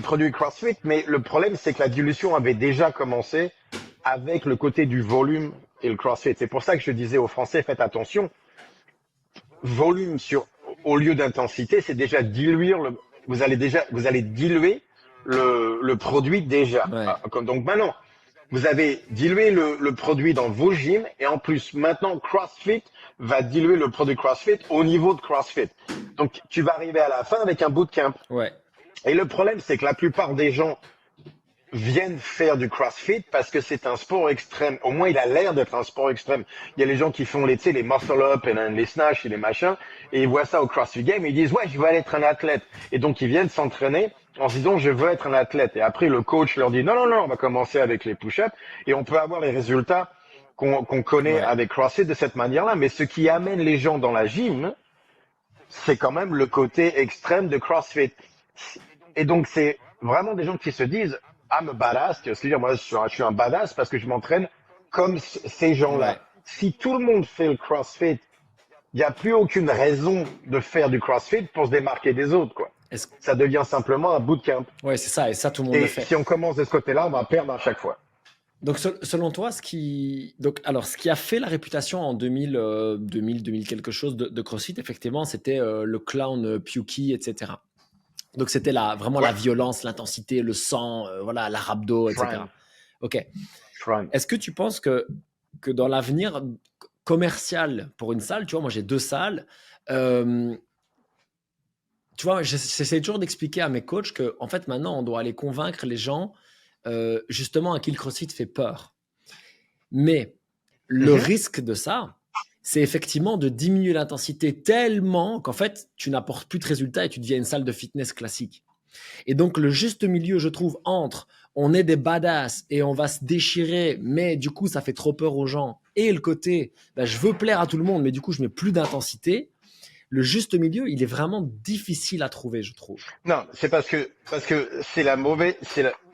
produit CrossFit. Mais le problème, c'est que la dilution avait déjà commencé avec le côté du volume et le CrossFit. C'est pour ça que je disais aux Français, faites attention. Volume au lieu d'intensité, c'est déjà diluer vous allez diluer le produit déjà. Ouais. Donc maintenant, vous avez dilué le produit dans vos gyms et en plus maintenant CrossFit va diluer le produit CrossFit au niveau de CrossFit. Donc tu vas arriver à la fin avec un bootcamp. Ouais. Et le problème, c'est que la plupart des gens viennent faire du CrossFit parce que c'est un sport extrême. Au moins, il a l'air d'être un sport extrême. Il y a les gens qui font tu sais, les muscle up et les snatch et les machins, et ils voient ça au CrossFit Game et ils disent, ouais, je veux aller être un athlète. Et donc, ils viennent s'entraîner en se disant, je veux être un athlète. Et après, le coach leur dit, non, non, non, on va commencer avec les push-ups et on peut avoir les résultats qu'on connaît Ouais. avec CrossFit de cette manière-là. Mais ce qui amène les gens dans la gym, c'est quand même le côté extrême de CrossFit. Et donc, c'est vraiment des gens qui se disent, I'm a badass, c'est-à-dire, moi, je suis un badass parce que je m'entraîne comme ces Ouais. gens-là. Si tout le monde fait le CrossFit, il n'y a plus aucune raison de faire du CrossFit pour se démarquer des autres, quoi. Est-ce... Ça devient simplement un bootcamp. Ouais, c'est ça. Et ça, tout le monde le Et fait. si on commence de ce côté-là, on va perdre à chaque fois. Donc, selon toi, ce qui a fait la réputation en 2000 quelque chose de CrossFit, effectivement, c'était le clown Pukey, etc. Donc, c'était vraiment la Ouais, violence, l'intensité, le sang, voilà, la rhabdo, etc. Shrine, Ok. Shrine. Est-ce que tu penses que dans l'avenir commercial pour une salle, tu vois, moi j'ai 2 salles, euh, tu vois, j'essaie toujours d'expliquer à mes coachs que, en fait, maintenant, on doit aller convaincre les gens, justement, à qui le CrossFit fait peur. Mais le Mhm. risque de ça, c'est effectivement de diminuer l'intensité tellement qu'en fait, tu n'apportes plus de résultats et tu deviens une salle de fitness classique. Et donc, le juste milieu, je trouve, entre on est des badass et on va se déchirer, mais du coup, ça fait trop peur aux gens, et le côté, ben, je veux plaire à tout le monde, mais du coup, je mets plus d'intensité. Le juste milieu, il est vraiment difficile à trouver, je trouve. Non, c'est parce que c'est la mauvaise,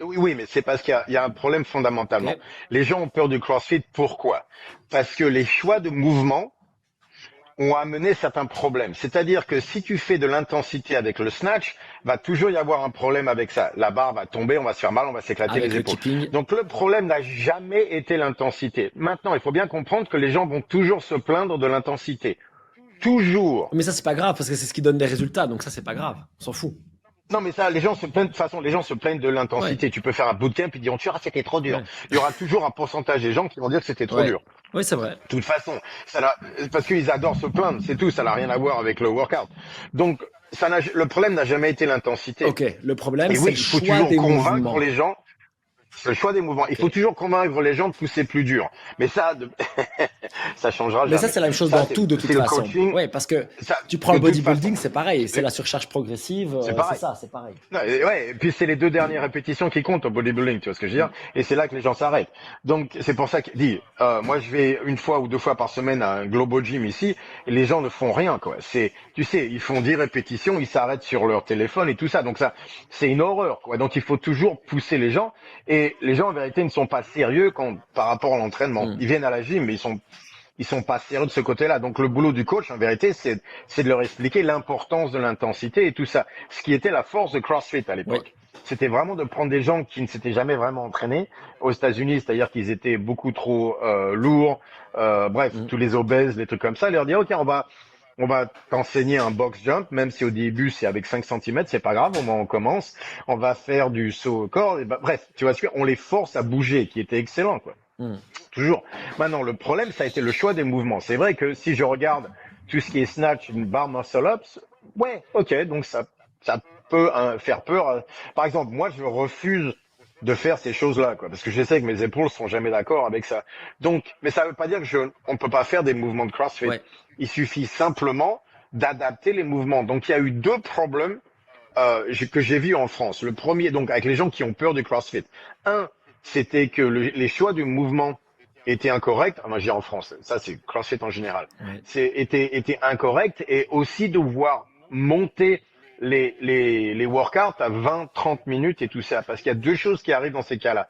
oui, oui, mais c'est parce qu'il y a un problème fondamentalement. Ok. Les gens ont peur du CrossFit. Pourquoi? Parce que les choix de mouvement ont amené certains problèmes. C'est-à-dire que si tu fais de l'intensité avec le snatch, va toujours y avoir un problème avec ça. La barre va tomber, on va se faire mal, on va s'éclater Avec les le épaules. keeping. Donc le problème n'a jamais été l'intensité. Maintenant, il faut bien comprendre que les gens vont toujours se plaindre de l'intensité. Toujours. Mais ça, c'est pas grave parce que c'est ce qui donne des résultats. Donc ça, c'est pas grave. On s'en fout. Non, mais ça, les gens se plaignent, de toute façon, les gens se plaignent de Ouais. l'intensité. Tu peux faire un bootcamp, ils diront, tu vois, c'était trop dur. Ouais. Il y aura toujours un pourcentage des gens qui vont dire que c'était trop Ouais. dur. Oui, c'est vrai. De toute façon, parce qu'ils adorent se plaindre, c'est tout, ça n'a rien à voir avec le workout. Donc, le problème n'a jamais été l'intensité. Ok, le problème, Et c'est oui, le il faut choix toujours des convaincre mouvements. les gens. C'est le choix des mouvements. Il Ok. faut toujours convaincre les gens de pousser plus dur. Mais ça, ça changera Mais ça, jamais. c'est la même chose Ça, dans tout de toute c'est le façon. coaching. Ouais, parce que Ça, tu prends de le toute façon, bodybuilding, c'est pareil, c'est la surcharge progressive, c'est c'est pareil. ça, c'est pareil. Non, et puis c'est les deux dernières répétitions qui comptent au bodybuilding, tu vois ce que je veux Mm. dire? Et c'est là que les gens s'arrêtent. Donc c'est pour ça que dit, moi je vais une fois ou deux fois par semaine à un Globo Gym ici, et les gens ne font rien quoi. C'est, tu sais, ils font 10 répétitions, ils s'arrêtent sur leur téléphone et tout ça. Donc ça, c'est une horreur quoi. Donc il faut toujours pousser les gens. Et les gens en vérité ne sont pas sérieux par rapport à l'entraînement. Mm. Ils viennent à la gym, mais ils sont pas sérieux de ce côté-là. Donc le boulot du coach, en vérité, c'est de leur expliquer l'importance de l'intensité et tout ça. Ce qui était la force de CrossFit à Oui. l'époque. C'était vraiment de prendre des gens qui ne s'étaient jamais vraiment entraînés aux États-Unis, c'est-à-dire qu'ils étaient beaucoup trop lourds, bref, Mm. tous les obèses, les trucs comme ça, et leur dire ok, on va t'enseigner un box jump, même si au début c'est avec 5 centimètres, c'est pas grave, au moins on commence. On va faire du saut au corps, et bref, tu vois, on les force à bouger, qui était excellent, quoi. Mm. Toujours. Maintenant, le problème, ça a été le choix des mouvements. C'est vrai que si je regarde tout ce qui est snatch, une barre muscle ups, ouais, ok, donc ça peut faire peur. Par exemple, moi, je refuse de faire ces choses-là, quoi, parce que je sais que mes épaules sont jamais d'accord avec ça. Donc, mais ça veut pas dire que on peut pas faire des mouvements de CrossFit. Ouais. Il suffit simplement d'adapter les mouvements. Donc, il y a eu deux problèmes que j'ai vus en France. Le premier, donc, avec les gens qui ont peur du CrossFit. Un, c'était que les choix du mouvement étaient incorrects. Moi, j'ai en France. Ça, c'est CrossFit en général. Ouais. Était incorrect et aussi devoir monter les workouts à 20, 30 minutes et tout ça. Parce qu'il y a deux choses qui arrivent dans ces cas-là.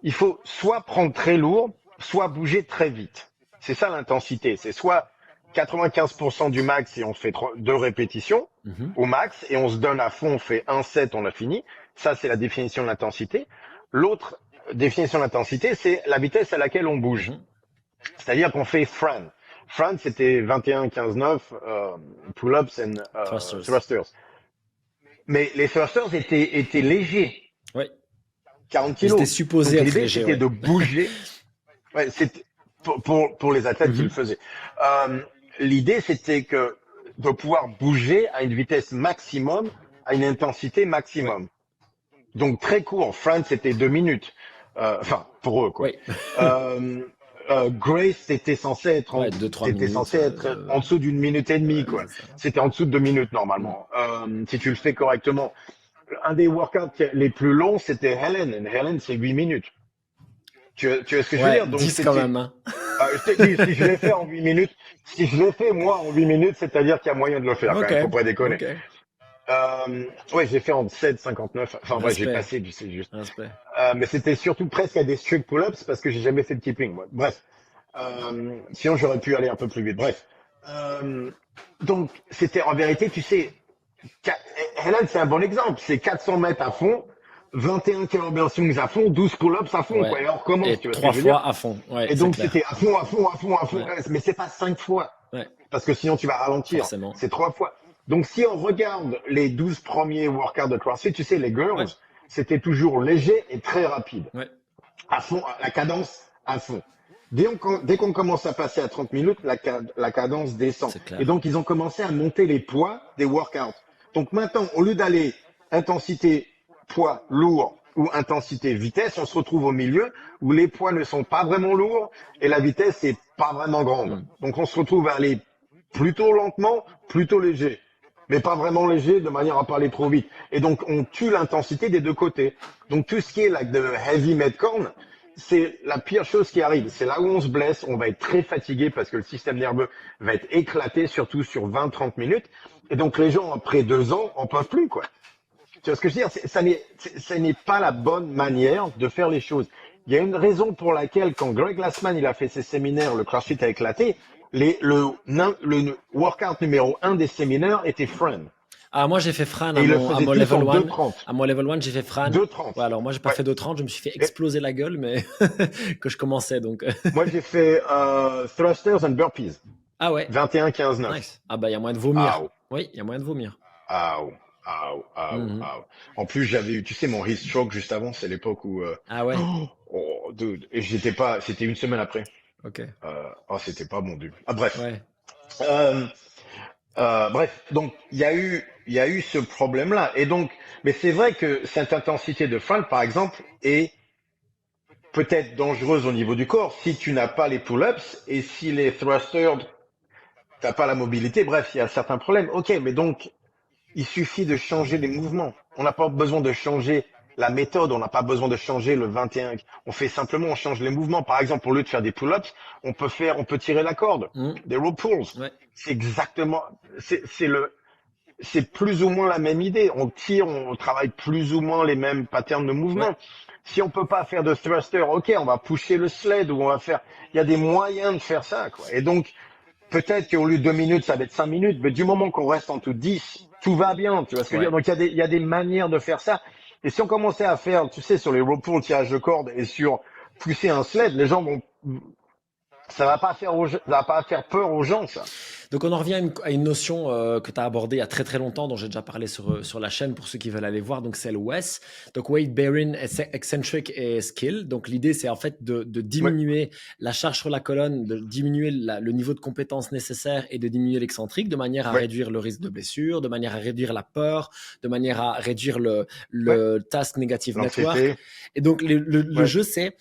Il faut soit prendre très lourd, soit bouger très vite. C'est ça l'intensité. C'est soit 95% du max et on fait deux répétitions Mhm. au max et on se donne à fond, on fait un set, on a fini. Ça, c'est la définition de l'intensité. L'autre définition de l'intensité, c'est la vitesse à laquelle on bouge. Mhm. C'est-à-dire qu'on fait Fran. Fran, c'était 21, 15, 9 pull-ups and Thrusters. thrusters. Mais les thrusters étaient légers, Oui. 40 Ils étaient kilos. supposés Donc être l'idée, légers, c'était ouais. de bouger. Ouais, c'était pour les athlètes qui le Mhm. faisaient. Euh, L'idée, c'était que de pouvoir bouger à une vitesse maximum, à une intensité Ouais. maximum. Donc très court. France, c'était 2 minutes. Enfin, pour eux, quoi. Oui. Euh, Grace, Ouais, 2-3 t'étais minutes. censé être en dessous d'une minute et demie, Ouais, quoi. c'est ça. C'était en dessous de 2 minutes Mm. normalement, si tu le fais correctement. Un des workouts les plus longs, c'était Helen. Et Helen, c'est 8 minutes. Tu vois ce que je veux Ouais, dire? Donc 10 quand c'était, même, hein. je t'ai dit, si je l'ai fait en 8 minutes, si je l'ai fait moi en 8 minutes, c'est-à-dire qu'il y a moyen de le faire quand Ok. même, faut pas déconner. Ok. Ouais, j'ai fait en 7,59. Enfin, ouais, j'ai Respect. passé, c'est juste. Respect. Mais c'était surtout presque à des strict pull-ups parce que j'ai jamais fait de keeping, moi. Bref. Sinon, j'aurais pu aller un peu plus vite. Bref. Euh, donc, c'était en vérité, tu sais, Ca- Helen, c'est un bon exemple. C'est 400 mètres à fond, 21 kettlebell swings à fond, 12 pull-ups à fond, Ouais. quoi. Et on recommence, Et tu vois ce que 3 je veux dire? fois à fond. Ouais, Et c'est donc, clair. c'était à fond, à fond, à fond, à fond. Ouais. Mais c'est pas 5 fois. Ouais. Parce que sinon, tu vas ralentir. Forcément. C'est 3 fois. Donc, si on regarde les 12 premiers workouts de CrossFit, tu sais, les girls, Ouais. c'était toujours léger et très rapide. Ouais. À fond, la cadence à fond. Dès qu'on commence à passer à 30 minutes, la cadence descend. C'est Et clair. donc, ils ont commencé à monter les poids des workouts. Donc maintenant, au lieu d'aller intensité, poids lourd ou intensité, vitesse, on se retrouve au milieu où les poids ne sont pas vraiment lourds et la vitesse est pas vraiment grande. Mm. Donc on se retrouve à aller plutôt lentement, plutôt léger. Mais pas vraiment léger de manière à pas aller trop vite. Et donc on tue l'intensité des deux côtés. Donc tout ce qui est like de heavy metcon, c'est la pire chose qui arrive. C'est là où on se blesse, on va être très fatigué parce que le système nerveux va être éclaté, surtout sur 20-30 minutes. Et donc les gens, après 2 ans, en peuvent plus, quoi. Tu vois ce que je veux dire? Ça n'est pas la bonne manière de faire les choses. Il y a une raison pour laquelle, quand Greg Glassman il a fait ses séminaires, le CrossFit a éclaté. Le workout numéro 1 des séminaires était Friend. Ah, moi, j'ai fait Fran Et ils le à faisaient mon tous level en 1. 2,30. À mon level 1, j'ai fait Fran. 2,30. Ouais, alors moi, j'ai pas Ouais. fait 2,30. Je me suis fait Et exploser la gueule, mais que je commençais, donc. moi, j'ai fait thrusters and burpees. Ah ouais. 21, 15, 9. Nice. Ah bah, il y a moyen de vomir. Aouh, Oui, il y a moyen de vomir. aouh, aouh, aouh, Mhm. aouh. En plus, j'avais eu, tu sais, mon heat stroke juste avant, c'est l'époque où, Ah ouais. oh, dude, et j'étais pas, c'était une semaine après. Ok. Oh, c'était pas bon du. Ah, bref. Ouais. Euh, bref, donc il y a eu ce problème-là. Et donc, mais c'est vrai que cette intensité de frein, par exemple, est peut-être dangereuse au niveau du corps si tu n'as pas les pull-ups et si les thrusters, t'as pas la mobilité. Bref, il y a certains problèmes. Ok, mais donc il suffit de changer les mouvements. On n'a pas besoin de changer la méthode, on n'a pas besoin de changer le 21. On fait simplement, on change les mouvements. Par exemple, au lieu de faire des pull-ups, on peut tirer la corde, Mm. des rope pulls. Ouais. C'est exactement, c'est plus ou moins la même idée. On tire, on travaille plus ou moins les mêmes patterns de Ouais. mouvement. Si on peut pas faire de thruster, ok, on va pousser le sled ou on va faire. Il y a des moyens de faire ça, quoi. Et donc peut-être qu'au lieu de 2 minutes, ça va être 5 minutes, mais du moment qu'on reste en tout 10, tout va bien. Tu vois ce que je veux dire? Ouais. Donc il y a des manières de faire ça. Et si on commençait à faire, tu sais, sur les rope pulls, tirage de corde et sur pousser un sled, les gens vont, ça va pas faire peur aux gens, ça. Donc on en revient à une notion que tu as abordée il y a très très longtemps, dont j'ai déjà parlé sur la chaîne pour ceux qui veulent aller voir. Donc c'est le WES. Donc weight bearing, eccentric et skill. Donc l'idée c'est en fait de Ouais, diminuer la charge sur la colonne, de diminuer le niveau de compétence nécessaire et de diminuer l'excentrique de manière à ouais, réduire le risque de blessure, de manière à réduire la peur, de manière à réduire ouais. le task negative network. L'anxiété, Et donc le ouais. jeu c'est,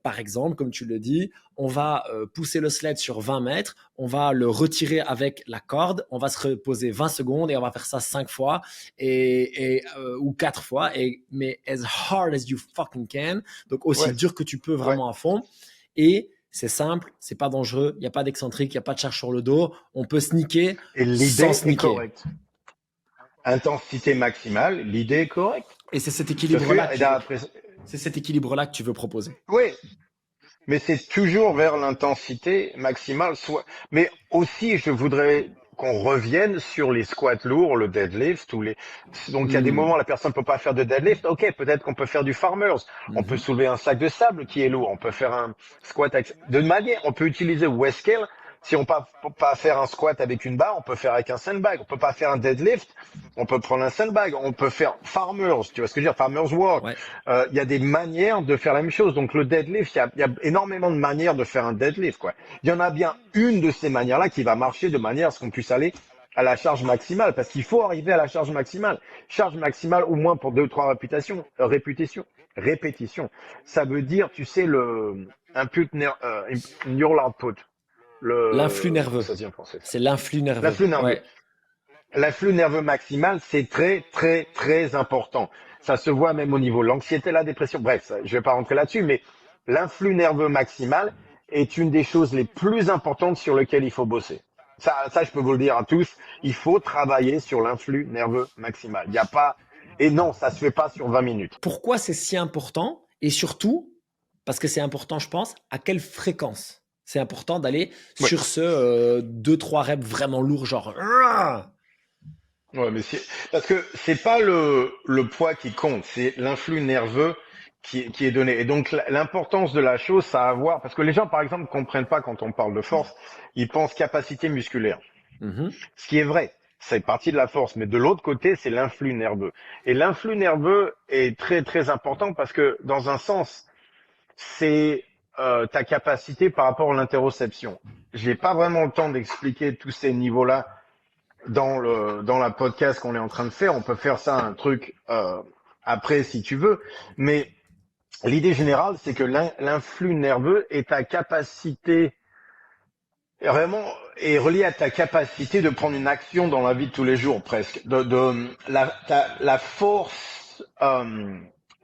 par exemple, comme tu le dis, on va pousser le sled sur 20 mètres, on va le retirer avec la corde, on va se reposer 20 secondes et on va faire ça 5 fois ou 4 fois, mais as hard as you fucking can, donc aussi Ouais, dur que tu peux ouais. vraiment à fond. Et c'est simple, c'est pas dangereux, il n'y a pas d'excentrique, il n'y a pas de charge sur le dos, on peut sneaker Et sans l'idée est sneaker. correcte. Intensité maximale, l'idée est correcte. Et c'est cet Tu vois ce que je veux équilibre-là dire? que Et tu veux, d'après, c'est cet équilibre-là que tu veux proposer. oui, mais c'est toujours vers l'intensité maximale, soit, mais aussi, je voudrais qu'on revienne sur les squats lourds, le deadlift, donc il y a des moments Hmm. où la personne peut pas faire de deadlift. Ok, peut-être qu'on peut faire du farmers. On peut Mhm. soulever un sac de sable qui est lourd. On peut faire un squat de manière, on peut utiliser Westcale. Si on peut pas faire un squat avec une barre, on peut faire avec un sandbag. On peut pas faire un deadlift. On peut prendre un sandbag. On peut faire farmers. Tu vois ce que je veux dire? Farmers walk. Ouais. Il y a des manières de faire la même chose. Donc le deadlift, il y a énormément de manières de faire un deadlift, quoi. Il y en a bien une de ces manières-là qui va marcher de manière à ce qu'on puisse aller à la charge maximale, parce qu'il faut arriver à la charge maximale. Charge maximale au moins pour 2 ou 3 répétitions. Ça veut dire, tu sais, le neural output. L'influx Comment nerveux. ça se dit en français, ça? C'est l'influx nerveux. L'afflux nerveux. Ouais. L'afflux nerveux maximal, c'est très, très, très important. Ça se voit même au niveau de l'anxiété, la dépression. Bref, je vais pas rentrer là-dessus, mais l'influx nerveux maximal est une des choses les plus importantes sur lesquelles il faut bosser. Ça, je peux vous le dire à tous. Il faut travailler sur l'influx nerveux maximal. Il n'y a pas, et non, ça se fait pas sur 20 minutes. Pourquoi c'est si important? Et surtout, parce que c'est important, je pense, à quelle fréquence? C'est important d'aller Ouais. sur ce 2-3 reps vraiment lourds, genre. Ouais, mais parce que c'est pas le poids qui compte, c'est l'influx nerveux qui est donné. Et donc l'importance de la chose, ça a à voir, parce que les gens, par exemple, ne comprennent pas quand on parle de force, ils pensent capacité musculaire. Mhm. Ce qui est vrai, c'est partie de la force, mais de l'autre côté, c'est l'influx nerveux. Et l'influx nerveux est très très important parce que dans un sens, c'est ta capacité par rapport à l'interoception. J'ai pas vraiment le temps d'expliquer tous ces niveaux-là dans la podcast qu'on est en train de faire. On peut faire ça un truc après si tu veux, mais l'idée générale, c'est que l'influx nerveux est ta capacité vraiment est relié à ta capacité de prendre une action dans la vie de tous les jours presque,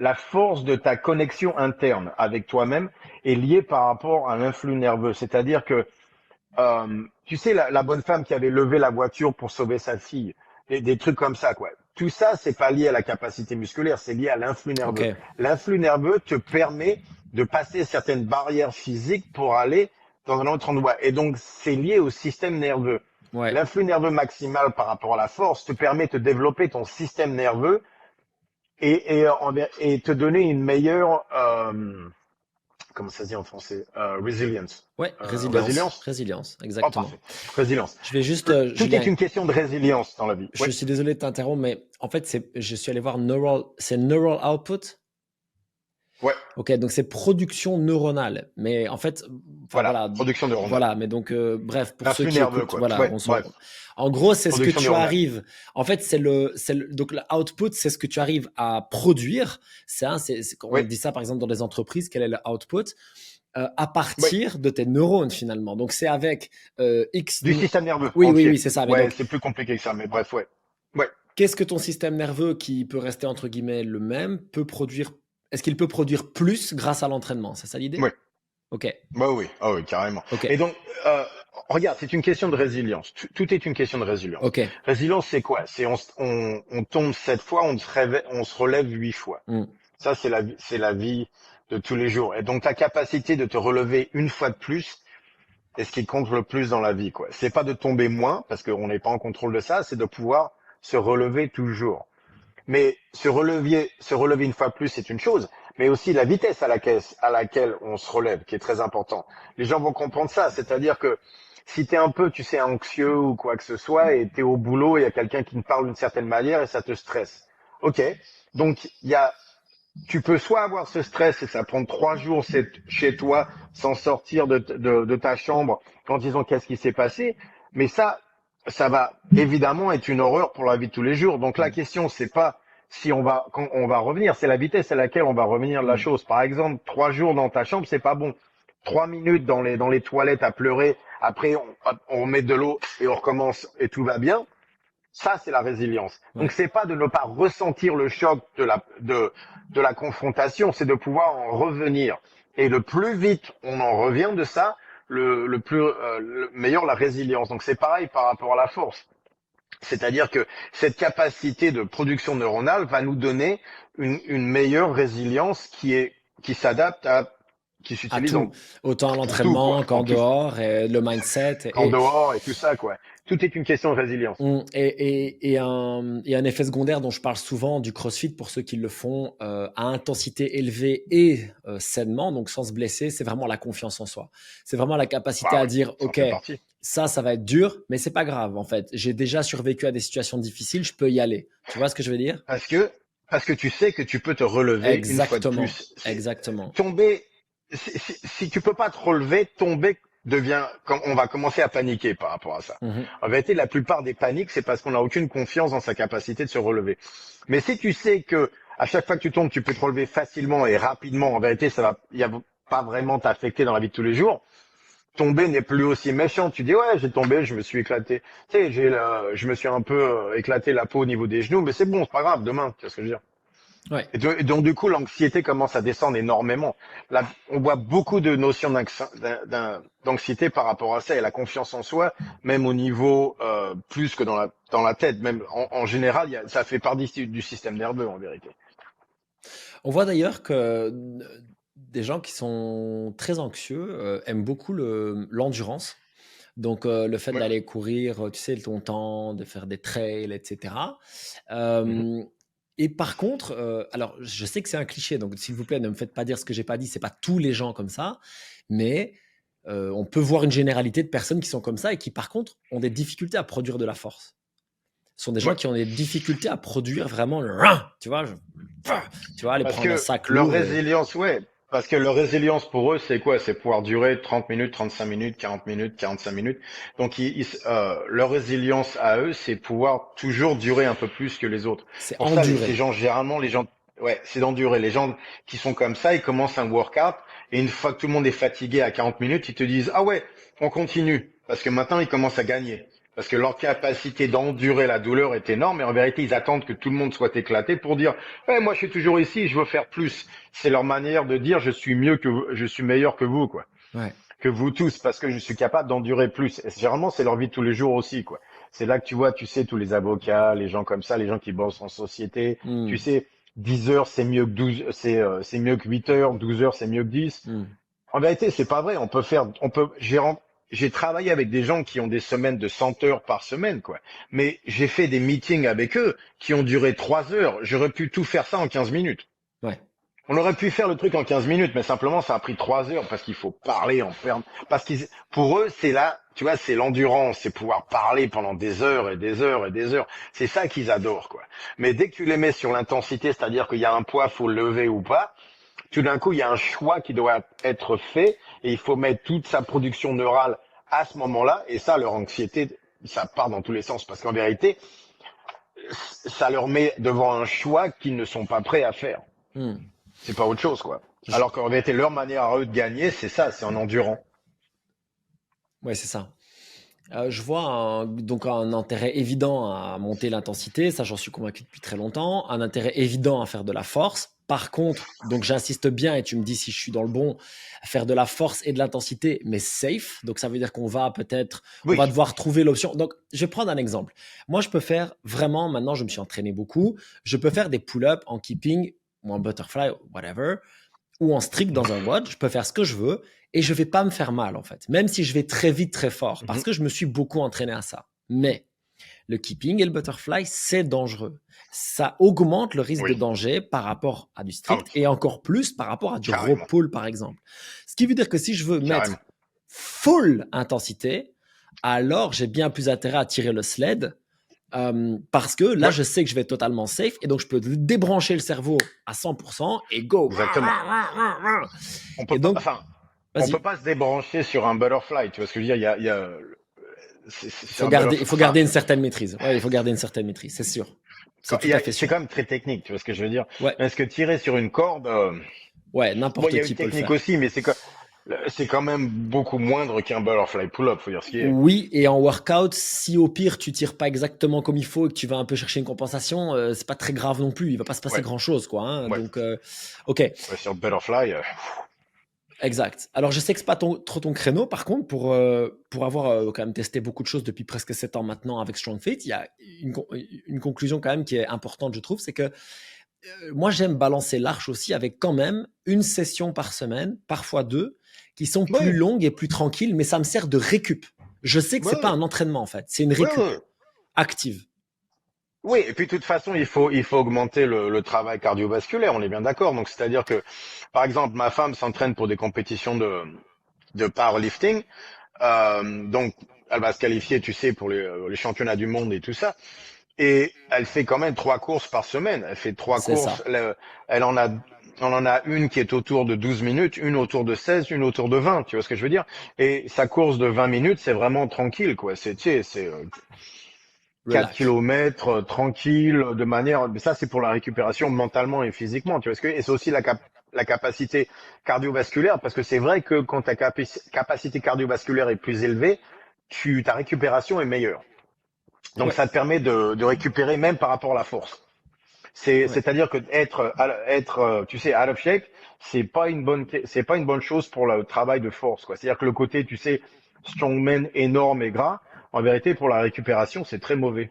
la force de ta connexion interne avec toi-même est liée par rapport à l'influx nerveux. C'est-à-dire que tu sais, la bonne femme qui avait levé la voiture pour sauver sa fille, des trucs comme ça, quoi. Tout ça, c'est pas lié à la capacité musculaire, c'est lié à l'influx Ok. nerveux. L'influx nerveux te permet de passer certaines barrières physiques pour aller dans un autre endroit. Et donc, c'est lié au système nerveux. Ouais. L'influx nerveux maximal par rapport à la force te permet de développer ton système nerveux et te donner une meilleure, comment ça se dit en français, resilience. Ouais. Résilience. Résilience? Résilience. Oh, Exactement. parfait. Résilience. Je vais juste, Tout est Julien, une question de résilience dans la vie. je Oui. suis désolé de t'interrompre, mais en fait, je suis allé voir Neural, c'est Neural Output. Ouais, Ok, donc c'est production neuronale. Mais en fait, enfin voilà, voilà, production neuronale. voilà. Mais donc, bref, pour Un ceux flux qui nerveux, écoutent, quoi. voilà, Ouais, bref, en gros, c'est ce que production tu neuronale. arrives. En fait, donc le output, c'est ce que tu arrives à produire. On Oui, dit ça par exemple dans les entreprises. Quel est le output à oui, partir de tes neurones finalement. Donc c'est avec X. du système nerveux Oui, oui, entier. oui, c'est ça. Mais Ouais, donc c'est plus compliqué que ça, mais bref, ouais. Ouais, qu'est-ce que ton système nerveux, qui peut rester entre guillemets le même, peut produire? Est-ce qu'il peut produire plus grâce à l'entraînement? C'est ça l'idée? ouais. Ok, Bah oui, ah oui, carrément. ok, Et donc, regarde, c'est une question de résilience. Tout est une question de résilience. ok. Résilience, c'est quoi? C'est on tombe 7 fois, on se relève 8 fois. Hmm. Ça, c'est la vie de tous les jours. Et donc, ta capacité de te relever une fois de plus est ce qui compte le plus dans la vie, quoi. C'est pas de tomber moins, parce qu'on n'est pas en contrôle de ça, c'est de pouvoir se relever toujours. Mais se relever une fois plus, c'est une chose, mais aussi la vitesse à laquelle on se relève, qui est très important. Les gens vont comprendre ça, c'est-à-dire que si t'es un peu, tu sais, anxieux ou quoi que ce soit, et t'es au boulot, il y a quelqu'un qui te parle d'une certaine manière et ça te stresse. Ok, donc tu peux soit avoir ce stress et ça prend 3 jours chez toi sans sortir de ta chambre en disant qu'est-ce qui s'est passé, mais ça va évidemment être une horreur pour la vie de tous les jours. Donc la Hmm. question c'est pas si quand on va revenir, c'est la vitesse à laquelle on va revenir de la Hmm. chose. Par exemple, 3 jours dans ta chambre, c'est pas bon. 3 minutes dans les toilettes à pleurer, après on met de l'eau et on recommence et tout va bien. Ça, c'est la résilience. Donc, Ouais. c'est pas de ne pas ressentir le choc de la confrontation, c'est de pouvoir en revenir. Et le plus vite on en revient de ça, le meilleur la résilience. Donc, c'est pareil par rapport à la force. C'est-à-dire que cette capacité de production neuronale va nous donner une meilleure résilience qui s'adapte qui À s'utilise tout, autant à pour tout, quoi. l'entraînement qu'en En tout, dehors, et le mindset. qu'en dehors et tout ça, quoi. Tout est une question de résilience. Et un effet secondaire dont je parle souvent du CrossFit pour ceux qui le font à intensité élevée et sainement, donc sans se blesser, c'est vraiment la confiance en soi. C'est vraiment la capacité Bah à ouais, dire, ça en OK, fait partie. ça va être dur, mais c'est pas grave en fait. J'ai déjà survécu à des situations difficiles, je peux y aller. Tu vois ce que je veux dire? Parce que, parce que tu sais que tu peux te relever une fois de Exactement, plus. exactement. Tomber, si tu peux pas te relever, tomber devient, comme on va commencer à paniquer par rapport à ça. Mhm. En vérité, la plupart des paniques, c'est parce qu'on n'a aucune confiance dans sa capacité de se relever. Mais si tu sais que à chaque fois que tu tombes, tu peux te relever facilement et rapidement, en vérité, il y a pas vraiment t'affecter dans la vie de tous les jours. Tomber n'est plus aussi méchant. Tu dis ouais, j'ai tombé, je me suis éclaté. Tu sais, je me suis un peu éclaté la peau au niveau des genoux, mais c'est bon, c'est pas grave. Demain, tu vois ce que je veux dire. Ouais. Et donc du coup, l'anxiété commence à descendre énormément. Là, on voit beaucoup de notions d'anxiété par rapport à ça et la confiance en soi, même au niveau plus que dans la tête. Même en général, ça fait partie du système nerveux en vérité. On voit d'ailleurs que des gens qui sont très anxieux aiment beaucoup l'endurance. Donc, le fait Ouais. d'aller courir, tu sais, ton temps, de faire des trails, etc. Mhm. Euh, et par contre, alors je sais que c'est un cliché, donc s'il vous plaît, ne me faites pas dire ce que j'ai pas dit. C'est pas tous les gens comme ça, mais on peut voir une généralité de personnes qui sont comme ça et qui, par contre, ont des difficultés à produire de la force. Ce sont des gens Ouais. qui ont des difficultés à produire vraiment le, tu vois, tu vois, aller Parce prendre un que sac leur lourd et résilience, ouais. Parce que leur résilience pour eux, c'est quoi? C'est pouvoir durer 30 minutes, 35 minutes, 40 minutes, 45 minutes. Donc, leur résilience à eux, c'est pouvoir toujours durer un peu plus que les autres. c'est Pour ça, ces enduré. gens, généralement, les gens, ouais, c'est d'endurer. Les gens qui sont comme ça, ils commencent un workout et une fois que tout le monde est fatigué à 40 minutes, ils te disent, ah ouais, on continue. Parce que maintenant, ils commencent à gagner. Parce que leur capacité d'endurer la douleur est énorme et en vérité, ils attendent que tout le monde soit éclaté pour dire, ouais, moi, je suis toujours ici, je veux faire plus. C'est leur manière de dire, je suis mieux que vous, je suis meilleur que vous, quoi. Ouais. Que vous tous, parce que je suis capable d'endurer plus. Et généralement, c'est leur vie de tous les jours aussi, quoi. C'est là que tu vois, tu sais, tous les avocats, les gens comme ça, les gens qui bossent en société, tu Hmm, sais, 10 heures, c'est mieux que 12, c'est mieux que 8 heures, 12 heures, c'est mieux que 10. hmm. En vérité, c'est pas vrai. J'ai travaillé avec des gens qui ont des semaines de 100 heures par semaine, quoi. Mais j'ai fait des meetings avec eux qui ont duré 3 heures. J'aurais pu tout faire ça en 15 minutes. Ouais. On aurait pu faire le truc en 15 minutes, mais simplement, ça a pris 3 heures parce qu'il faut parler en perme. Pour eux, c'est là, tu vois, c'est l'endurance, c'est pouvoir parler pendant des heures et des heures et des heures. C'est ça qu'ils adorent, quoi. Mais dès que tu les mets sur l'intensité, c'est-à-dire qu'il y a un poids, faut le lever ou pas, tout d'un coup, il y a un choix qui doit être fait et il faut mettre toute sa production neurale à ce moment-là. Et ça, leur anxiété, ça part dans tous les sens parce qu'en vérité, ça leur met devant un choix qu'ils ne sont pas prêts à faire. Hmm. C'est pas autre chose, quoi. Je- Alors qu'en vérité, leur manière à eux de gagner, c'est ça, c'est en endurant. Ouais, c'est ça. Je vois donc un intérêt évident à monter l'intensité, ça j'en suis convaincu depuis très longtemps, un intérêt évident à faire de la force. Par contre, donc j'insiste bien et tu me dis si je suis dans le bon, faire de la force et de l'intensité, mais safe. Donc ça veut dire qu'on va peut-être, on Oui, va devoir trouver l'option. Donc je vais prendre un exemple. Moi je peux faire vraiment, maintenant je me suis entraîné beaucoup, je peux faire des pull-ups en keeping ou en butterfly, whatever, ou en strict dans un WOD, je peux faire ce que je veux et je vais pas me faire mal en fait, même si je vais très vite, très fort, parce mhm. que je me suis beaucoup entraîné à ça. Mais le keeping et le butterfly, c'est dangereux. Ça augmente le risque de Oui, danger par rapport à du ah oui, strict et encore plus par rapport à du row carrément, pull par exemple. Ce qui veut dire que si je veux carrément. mettre full intensité, alors j'ai bien plus intérêt à tirer le sled parce que là, Ouais, je sais que je vais être totalement safe et donc je peux débrancher le cerveau à 100% et go. exactement. On peut Et pas, donc, enfin, on peut vas-y. pas se débrancher sur un butterfly. Tu vois ce que je veux dire? C'est un Il butterfly. faut Enfin, garder une certaine maîtrise. Ouais, il faut garder une certaine maîtrise, c'est sûr. C'est tout à fait c'est sûr. quand même très technique. Tu vois ce que je veux dire? Ouais, Est-ce que tirer sur une corde, ouais, bon, il y n'importe a qui une peut le technique faire. aussi, mais c'est quand même beaucoup moindre qu'un butterfly pull-up. Faut dire ce qui est. Oui, et en workout, si au pire tu tires pas exactement comme il faut et que tu vas un peu chercher une compensation, c'est pas très grave non plus. Il va pas se passer Ouais, grand chose, quoi, hein. ouais. Donc, ok, Ouais, sur butterfly, exact. Alors, je sais que c'est pas trop ton créneau. Par contre, pour avoir quand même testé beaucoup de choses depuis presque 7 ans maintenant avec Strong Fit, il y a une conclusion quand même qui est importante, je trouve, c'est que moi, j'aime balancer l'arche aussi avec quand même une session par semaine, parfois deux, qui sont plus oui, longues et plus tranquilles, mais ça me sert de récup. Je sais que c'est pas oui, un entraînement en fait, c'est une oui, récup oui. active. Oui, et puis de toute façon, il faut augmenter le travail cardiovasculaire, on est bien d'accord. Donc, c'est-à-dire que, par exemple, ma femme s'entraîne pour des compétitions de powerlifting. Donc, elle va se qualifier, tu sais, pour les championnats du monde et tout ça. Et elle fait quand même 3 courses par semaine. Elle fait trois C'est courses. ça. Elle en a, on en a une qui est autour de 12 minutes, une autour de 16, une autour de 20. Tu vois ce que je veux dire? Et sa course de 20 minutes, c'est vraiment tranquille, quoi. Tu sais, c'est 4 Relax. kilomètres tranquille, de manière. Mais ça, c'est pour la récupération mentalement et physiquement. Tu vois ce que? Et c'est aussi la capacité cardiovasculaire, parce que c'est vrai que quand ta capacité cardiovasculaire est plus élevée, ta récupération est meilleure. Donc Ouais, ça te permet de récupérer même par rapport à la force. ouais. C'est-à-dire que tu sais, out of shape, c'est pas une bonne chose pour le travail de force, quoi. C'est-à-dire que le côté, tu sais, strongman énorme et gras, en vérité, pour la récupération, c'est très mauvais.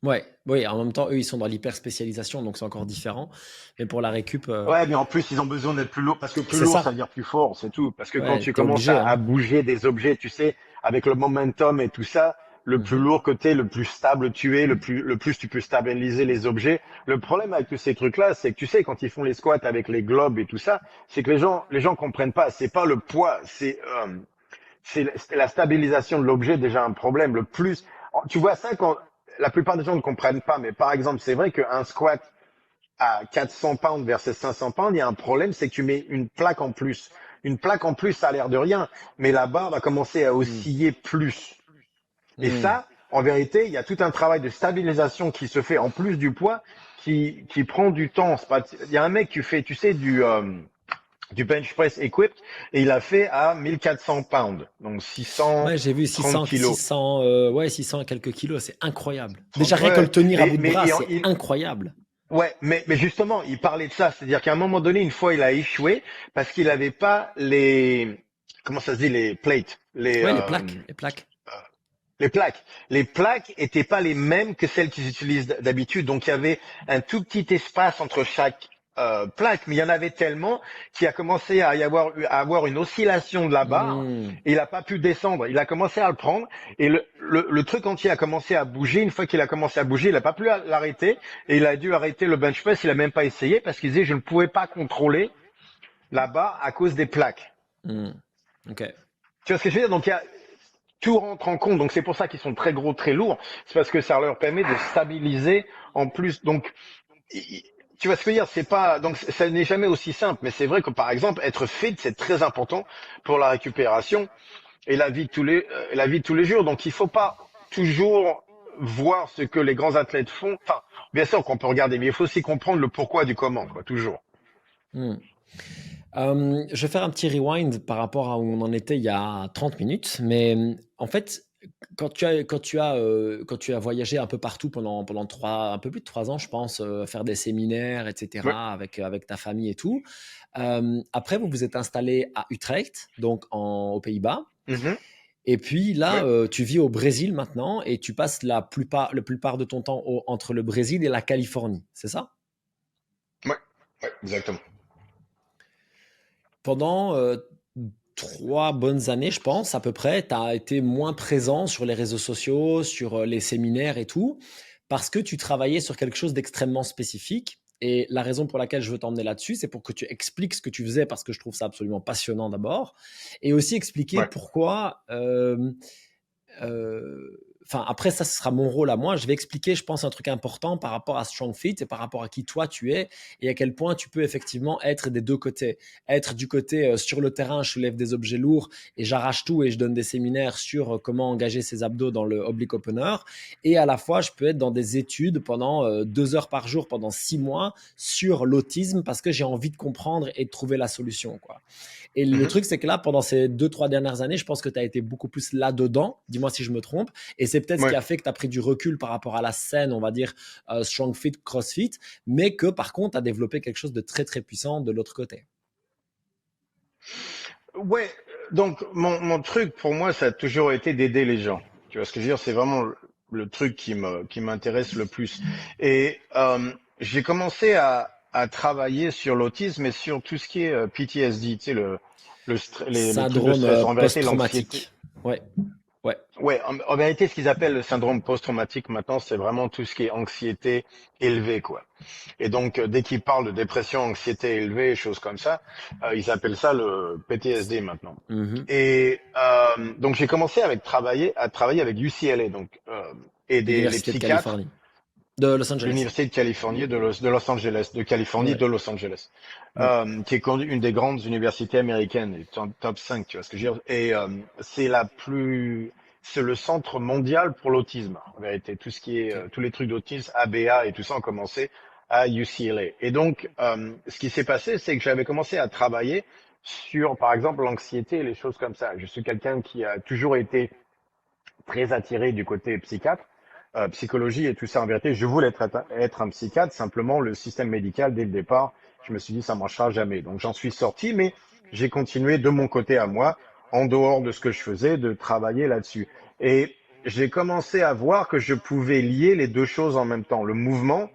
Ouais, oui, en même temps, eux, ils sont dans l'hyper spécialisation, donc c'est encore différent. Mais pour la récup, Ouais, mais en plus, ils ont besoin d'être plus lourd, parce que plus c'est lourd, ça ça. veut dire plus fort, c'est tout. Parce que quand Ouais, tu t'es commences obligé, à hein. bouger des objets, tu sais, avec le momentum et tout ça, le plus Mhm. lourd que t'es, le plus stable tu es, le plus tu peux stabiliser les objets. Le problème avec tous ces trucs-là, c'est que tu sais, quand ils font les squats avec les globes et tout ça, c'est que les gens comprennent pas. C'est pas le poids, c'est la stabilisation de l'objet déjà un problème. Le plus, tu vois ça quand la plupart des gens ne comprennent pas, mais par exemple, c'est vrai qu'un squat à 400 pounds versus 500 pounds, il y a un problème, c'est que tu mets une plaque en plus. Une plaque en plus, ça a l'air de rien, mais la barre va commencer à Mm. osciller plus. Et Mm. ça, en vérité, il y a tout un travail de stabilisation qui se fait en plus du poids, qui prend du temps. Il y a un mec qui fait, tu sais, du bench press equipped, et il a fait à 1400 pounds, donc Ouais, j'ai vu 630 kilos. 600, ouais, 600 et quelques kilos, c'est incroyable. Déjà, rien que Ouais, le tenir à bout de mais bras, c'est incroyable. ouais, mais justement, il parlait de ça, c'est-à-dire qu'à un moment donné, une fois, il a échoué parce qu'il n'avait pas comment ça se dit, les plates, Ouais, les plaques. les plaques. Les plaques étaient pas les mêmes que celles qu'ils utilisent d'habitude, donc il y avait un tout petit espace entre chaque plaque, mais il y en avait tellement qu'il a commencé à avoir une oscillation de la barre. Mm. Et il n'a pas pu descendre. Il a commencé à le prendre et le truc entier a commencé à bouger. Une fois qu'il a commencé à bouger, il n'a pas pu l'arrêter et il a dû arrêter le bench press. Il a même pas essayé parce qu'il disait je ne pouvais pas contrôler la barre à cause des plaques. Mm. Ok. Tu vois ce que je veux dire? Donc tout rentre en compte. Donc c'est pour ça qu'ils sont très gros, très lourds. C'est parce que ça leur permet de stabiliser en plus. Donc tu vois ce que je veux dire, c'est pas, donc ça n'est jamais aussi simple, mais c'est vrai que par exemple, être fit, c'est très important pour la récupération et la vie de tous les jours. Donc il faut pas toujours voir ce que les grands athlètes font. Enfin, bien sûr qu'on peut regarder, mais il faut aussi comprendre le pourquoi du comment, quoi, toujours. Hmm. Je vais faire un petit rewind par rapport à où on en était il y a 30 minutes. Mais en fait, quand tu as voyagé un peu partout pendant un peu plus de 3 ans, je pense, faire des séminaires, Ouais. etc., avec ta famille et tout. Après, vous vous êtes installé à Utrecht, donc aux Pays-Bas. Mhm. Et puis là, Ouais. tu vis au Brésil maintenant et tu passes la plupart de ton temps entre le Brésil et la Californie, c'est ça? Ouais. Ouais, exactement. Pendant 3 bonnes années, je pense, à peu près, tu as été moins présent sur les réseaux sociaux, sur les séminaires et tout, parce que tu travaillais sur quelque chose d'extrêmement spécifique. Et la raison pour laquelle je veux t'emmener là-dessus, c'est pour que tu expliques ce que tu faisais, parce que je trouve ça absolument passionnant d'abord, et aussi expliquer Ouais. pourquoi enfin, après, ça, ce sera mon rôle à moi. Je vais expliquer, je pense, un truc important par rapport à Strong Fit et par rapport à qui toi tu es et à quel point tu peux effectivement être des deux côtés. Être du côté sur le terrain, je soulève des objets lourds et j'arrache tout et je donne des séminaires sur comment engager ses abdos dans le oblique opener. Et à la fois, je peux être dans des études pendant 2 heures par jour, pendant 6 mois sur l'autisme parce que j'ai envie de comprendre et de trouver la solution, quoi. Et le Mhm. truc, c'est que là, pendant ces 2, 3 dernières années, je pense que tu as été beaucoup plus là-dedans. Dis-moi si je me trompe. Et c'est peut-être ce qui Ouais. a fait que tu as pris du recul par rapport à la scène, on va dire, Strong Fit, CrossFit, mais que par contre, tu as développé quelque chose de très, très puissant de l'autre côté. Ouais. Donc mon truc pour moi, ça a toujours été d'aider les gens. Tu vois ce que je veux dire? C'est vraiment le truc qui m'intéresse le plus. Et j'ai commencé à travailler sur l'autisme et sur tout ce qui est PTSD, tu sais les trucs de Syndrome stress. En vérité, l'anxiété. post-traumatique. Ouais, ouais. Ouais, en vérité, ce qu'ils appellent le syndrome post-traumatique maintenant, c'est vraiment tout ce qui est anxiété élevée, quoi. Et donc, dès qu'ils parlent de dépression, anxiété élevée, choses comme ça, ils appellent ça le PTSD maintenant. Mhm. Et donc, j'ai commencé à travailler avec UCLA, donc et les L'Université de psychiatres, Californie. De Los Angeles. l'université de Californie de Los Angeles, de Californie Ouais, de Los Angeles, ouais. qui est une des grandes universités américaines, top 5, tu vois ce que je veux dire. Et c'est la plus, c'est le centre mondial pour l'autisme, en vérité. Tout ce qui est, Ok. tous les trucs d'autisme, ABA et tout ça ont commencé à UCLA. Et donc, ce qui s'est passé, c'est que j'avais commencé à travailler sur, par exemple, l'anxiété et les choses comme ça. Je suis quelqu'un qui a toujours été très attiré du côté psychiatre, psychologie et tout ça. En vérité, je voulais être un psychiatre. Simplement, le système médical, dès le départ, je me suis dit, ça marchera jamais. Donc, j'en suis sorti, mais j'ai continué de mon côté à moi, en dehors de ce que je faisais, de travailler là-dessus. Et j'ai commencé à voir que je pouvais lier les deux choses en même temps, le mouvement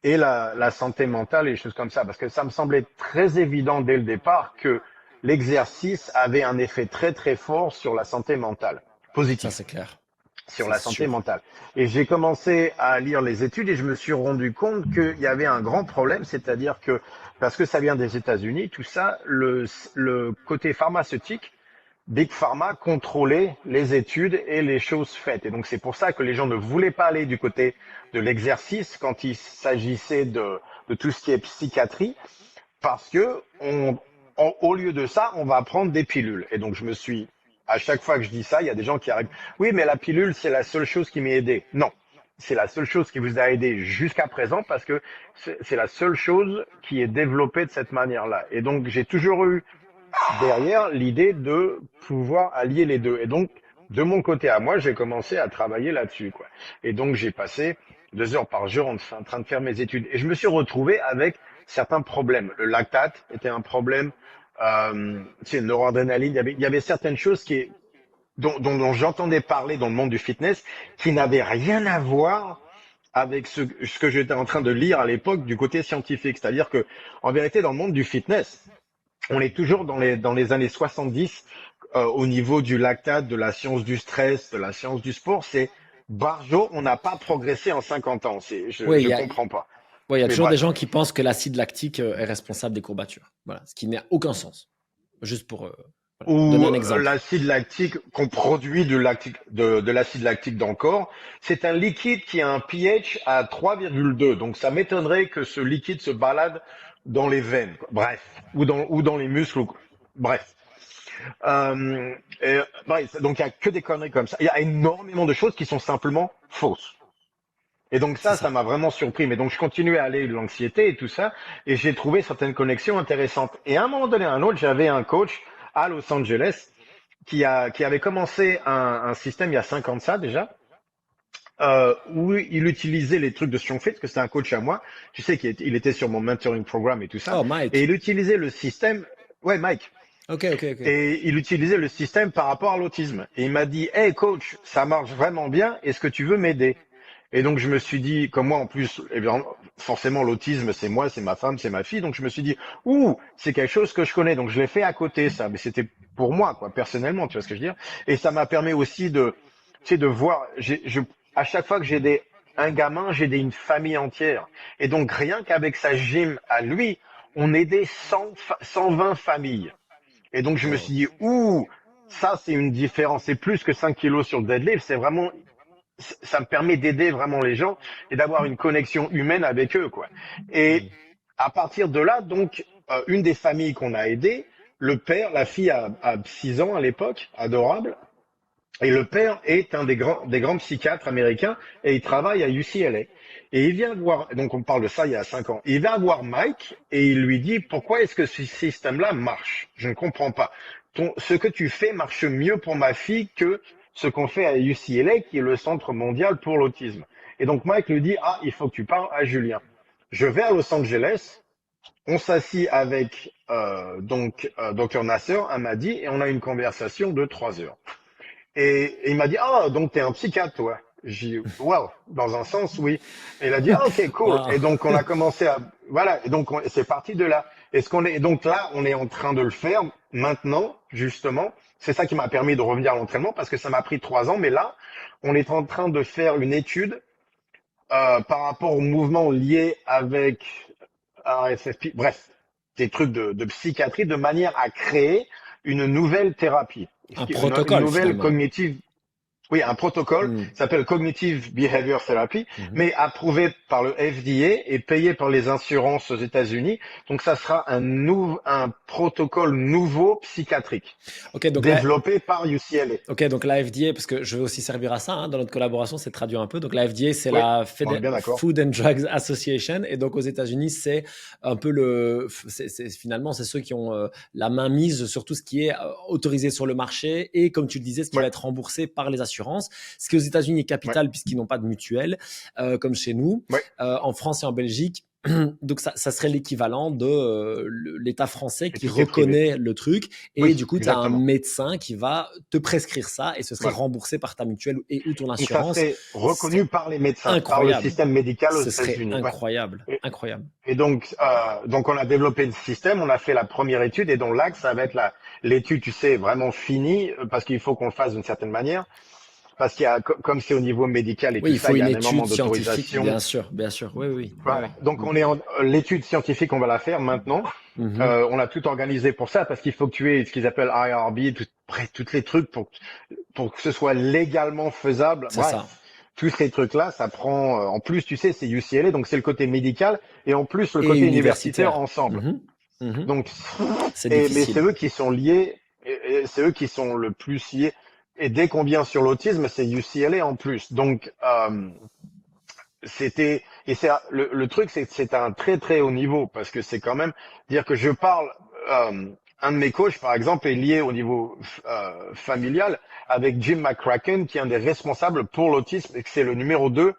et la santé mentale et les choses comme ça. Parce que ça me semblait très évident dès le départ que l'exercice avait un effet très, très fort sur la santé mentale, Ça, positif c'est clair. sur C'est la santé sûr. mentale. Et j'ai commencé à lire les études et je me suis rendu compte qu'il y avait un grand problème, c'est-à-dire que, parce que ça vient des États-Unis, tout ça, le côté pharmaceutique, Big Pharma contrôlait les études et les choses faites. Et donc c'est pour ça que les gens ne voulaient pas aller du côté de l'exercice quand il s'agissait de tout ce qui est psychiatrie, parce que au lieu de ça, on va prendre des pilules. Et donc je me suis, à chaque fois que je dis ça, il y a des gens qui arrivent. Oui, mais la pilule, c'est la seule chose qui m'a aidé. Non, c'est la seule chose qui vous a aidé jusqu'à présent parce que c'est la seule chose qui est développée de cette manière-là. Et donc j'ai toujours eu derrière l'idée de pouvoir allier les deux. Et donc de mon côté à moi, j'ai commencé à travailler là-dessus, quoi. Et donc j'ai passé 2 heures par jour en train de faire mes études. Et je me suis retrouvé avec certains problèmes. Le lactate était un problème. Tu sais, noradrénaline. Il y avait certaines choses dont j'entendais parler dans le monde du fitness qui n'avaient rien à voir avec ce que j'étais en train de lire à l'époque du côté scientifique. C'est-à-dire que, en vérité, dans le monde du fitness, on est toujours dans les années 70 au niveau du lactate, de la science du stress, de la science du sport. C'est Barjo, on n'a pas progressé en 50 ans. Oui, Je comprends pas. il y a Mais toujours des bref. gens qui pensent que l'acide lactique est responsable des courbatures. Voilà, ce qui n'a aucun sens. Juste pour. Voilà. Donne ou un exemple. l'acide lactique qu'on produit de l'acide lactique dans le corps, c'est un liquide qui a un pH à 3,2. Donc ça m'étonnerait que ce liquide se balade dans les veines, quoi. Bref, ou dans les muscles. Bref. Bref, donc il y a que des conneries comme ça. Il y a énormément de choses qui sont simplement fausses. Et donc C'est ça ça. m'a vraiment surpris. Mais donc je continuais à aller de l'anxiété et tout ça, et j'ai trouvé certaines connexions intéressantes. Et à un moment donné, à un autre, j'avais un coach à Los Angeles qui avait commencé un système il y a 5 ans de ça déjà, où il utilisait les trucs de StrongFit, parce que c'était un coach à moi. Tu sais qu'il était sur mon mentoring programme et tout ça, Oh, et Mike. il utilisait le système. Ouais, Mike. Ok, ok, ok. Et il utilisait le système par rapport à l'autisme. Et il m'a dit, hey coach, ça marche vraiment bien, est-ce que tu veux m'aider? Et donc je me suis dit, comme moi en plus, eh bien, forcément l'autisme c'est moi, c'est ma femme, c'est ma fille, donc je me suis dit, ouh, c'est quelque chose que je connais, donc je l'ai fait à côté ça, mais c'était pour moi quoi, personnellement, tu vois ce que je veux dire? Et ça m'a permis aussi de, tu sais, de voir, à chaque fois que un gamin, j'ai aidé une famille entière, et donc rien qu'avec sa gym à lui, on aidait 120 familles. Et donc, je me Wow. suis dit, ouh, ça, c'est une différence. C'est plus que 5 kilos sur le deadlift. C'est vraiment, ça me permet d'aider vraiment les gens et d'avoir une connexion humaine avec eux, quoi. Et Hmm. à partir de là, donc, une des familles qu'on a aidées, le père, la fille a 6 ans à l'époque, adorable. Et le père est un des grands psychiatres américains et il travaille à UCLA. Et il vient voir, donc on parle de ça il y a 5 ans, il va voir Mike et il lui dit pourquoi est-ce que ce système-là marche? Je ne comprends pas. Ce que tu fais marche mieux pour ma fille que ce qu'on fait à UCLA, qui est le centre mondial pour l'autisme. Et donc Mike lui dit, ah, il faut que tu parles à Julien. Je vais à Los Angeles, on s'assit avec Dr Nasser, Hamadi, et on a une conversation de 3 heures. Et il m'a dit, ah, donc t'es un psychiatre, toi. J'ai dit, wow, dans un sens, oui. Et il a dit, ah, ok, cool. Wow. Et donc, on a commencé à, voilà. Et donc, c'est parti de là. Donc là, on est en train de le faire maintenant, justement. C'est ça qui m'a permis de revenir à l'entraînement parce que ça m'a pris 3 ans. Mais là, on est en train de faire une étude, par rapport aux mouvements liés avec RSFP. Bref, des trucs de psychiatrie de manière à créer une nouvelle thérapie, Un une protocole nouvelle finalement. cognitive. Oui, un protocole Hmm. s'appelle Cognitive Behavior Therapy, Mhm. mais approuvé par le FDA et payé par les assurances aux États-Unis. Donc, ça sera un protocole nouveau psychiatrique Ok, donc là, développé par UCLA. ok, donc la FDA, parce que je veux aussi servir à ça, hein, dans notre collaboration, c'est de traduire un peu. Donc la FDA, c'est Oui, la on est bien d'accord. Food and Drugs Association, et donc aux États-Unis, c'est un peu finalement, c'est ceux qui ont la main mise sur tout ce qui est autorisé sur le marché, et comme tu le disais, ce qui Oui, va être remboursé par les assurances. Ce qui aux États-Unis est oui, capital puisqu'ils n'ont pas de mutuelle, comme chez nous. oui. En France et en Belgique, donc ça serait l'équivalent de l'État français Et qui tout est privé. reconnaît le truc, Oui, et du coup tu as un exactement. médecin qui va te prescrire ça et ce serait Voilà. remboursé par ta mutuelle et ou ton Donc, ça assurance. serait C'est reconnu par les médecins, par le incroyable. système médical aux Ce serait États-Unis. Ouais. incroyable, incroyable. Et donc on a développé le système, on a fait la première étude, et donc là, ça va être l'étude, tu sais, vraiment finie, parce qu'il faut qu'on le fasse d'une certaine manière, parce qu'il y a, comme c'est au niveau médical et Oui, tout il ça, faut il y une a un étude énormément scientifique, d'autorisation. bien sûr. Oui, oui, oui. Voilà. Oui, Donc oui. l'étude scientifique, on va la faire maintenant. Mhm. On a tout organisé pour ça, parce qu'il faut que tu aies ce qu'ils appellent IRB, bref, tous les trucs pour que ce soit légalement faisable. C'est ça. Bref, tous ces trucs-là, ça prend. En plus, tu sais, c'est UCLA, donc c'est le côté médical et en plus le Et côté universitaire universitaire. ensemble. Mhm. Mhm. Donc, C'est mais c'est difficile. eux qui sont liés, et c'est eux qui sont le plus liés. Et dès qu'on vient sur l'autisme, c'est UCLA en plus. Donc, le truc, c'est que c'est un très très haut niveau, parce que c'est quand même dire que je parle. Un de mes coachs, par exemple, est lié au niveau familial avec Jim McCracken, qui est un des responsables pour l'autisme, et que c'est le numéro 2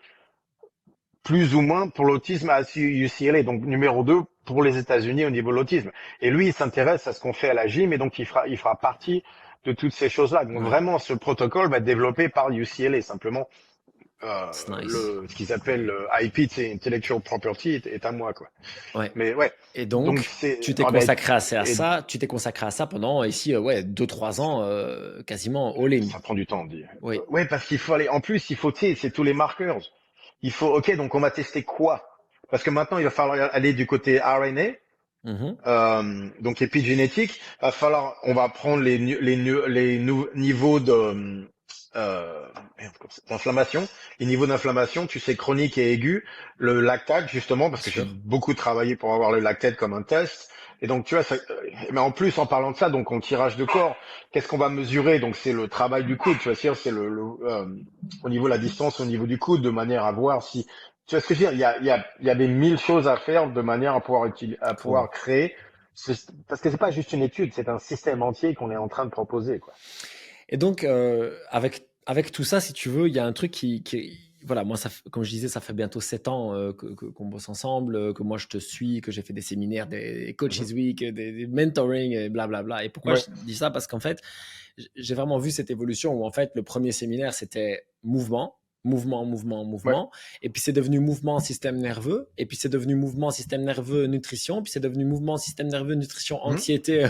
plus ou moins pour l'autisme à UCLA, donc numéro 2 pour les États-Unis au niveau de l'autisme. Et lui, il s'intéresse à ce qu'on fait à la gym, et donc il fera partie de toutes ces choses-là. Donc Ouais, vraiment, ce protocole va être développé par UCLA. Simplement, c'est nice. ce qu'ils appellent IP, c'est Intellectual Property, est à moi, quoi. Ouais. Mais ouais, Et donc donc, c'est, tu t'es ah ben, consacré à et ça, tu t'es consacré à ça pendant ici, ouais, 2-3 ans, quasiment all-in. ça prend du temps, on dit. Oui. Ouais, parce qu'il faut aller. En plus, il faut, tu sais, c'est tous les marqueurs. Il faut, ok, donc on va tester quoi? Parce que maintenant, il va falloir aller du côté RNA, Mhm. donc épigénétique, on va prendre niveaux de merde, d'inflammation, les niveaux d'inflammation, tu sais, chronique et aigu, le lactate justement, Bien parce que j'ai sûr. beaucoup travaillé pour avoir le lactate comme un test. Et donc tu vois, mais en plus en parlant de ça, donc en tirage de corps, qu'est-ce qu'on va mesurer? Donc c'est le travail du coude, tu vois, c'est au niveau de la distance, au niveau du coude, de manière à voir si tu vois ce que je veux dire. Il y a des mille choses à faire de manière à pouvoir à Trop. pouvoir créer, parce que c'est pas juste une étude, c'est un système entier qu'on est en train de proposer, quoi. Et donc, avec tout ça, si tu veux, il y a un truc voilà, moi, comme je disais, ça fait bientôt 7 ans qu'on bosse ensemble, que moi je te suis, que j'ai fait des séminaires, des Coaches Mhm. Week, des mentoring, et blablabla. Et pourquoi Ouais, je dis ça? Parce qu'en fait, j'ai vraiment vu cette évolution où en fait le premier séminaire c'était mouvement, mouvement, mouvement, ouais. mouvement, et puis c'est devenu mouvement, système nerveux, et puis c'est devenu mouvement, système nerveux, nutrition, puis c'est devenu mouvement, système nerveux, nutrition, Mhm. anxiété,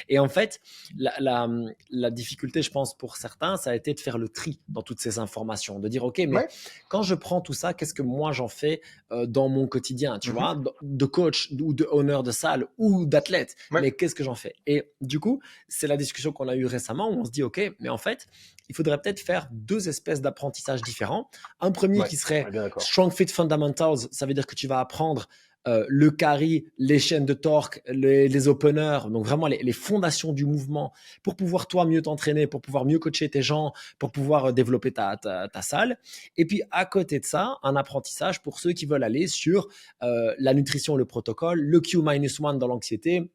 et en fait la difficulté, je pense pour certains, ça a été de faire le tri dans toutes ces informations, de dire ok, mais Ouais. quand je prends tout ça, qu'est-ce que moi j'en fais dans mon quotidien, tu Mhm. vois, de coach ou de owner de salle ou d'athlète, Ouais. mais qu'est-ce que j'en fais? Et du coup, c'est la discussion qu'on a eue récemment où on se dit, OK, mais en fait, il faudrait peut-être faire deux espèces d'apprentissages différents. Un premier Ouais. qui On serait est bien d'accord. Strong Fit Fundamentals, ça veut dire que tu vas apprendre le carry, les chaînes de torque, les openers, donc vraiment les fondations du mouvement pour pouvoir toi mieux t'entraîner, pour pouvoir mieux coacher tes gens, pour pouvoir développer ta salle. Et puis à côté de ça, un apprentissage pour ceux qui veulent aller sur la nutrition, le protocole, le Q-1 dans l'anxiété,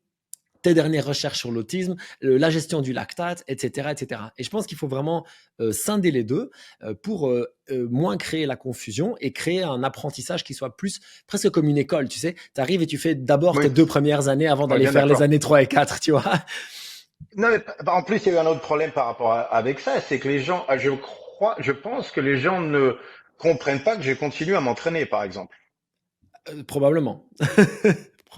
tes dernières recherches sur l'autisme, la gestion du lactate, etc., etc. Et je pense qu'il faut vraiment scinder les deux pour moins créer la confusion et créer un apprentissage qui soit plus presque comme une école, tu sais. Tu arrives et tu fais d'abord Oui, tes 2 premières années avant on est d'aller bien faire les d'accord. années 3 et 4, tu vois. Non, mais en plus, il y a eu un autre problème par rapport avec ça, c'est que les gens, je pense que les gens ne comprennent pas que je continue à m'entraîner, par exemple. Probablement.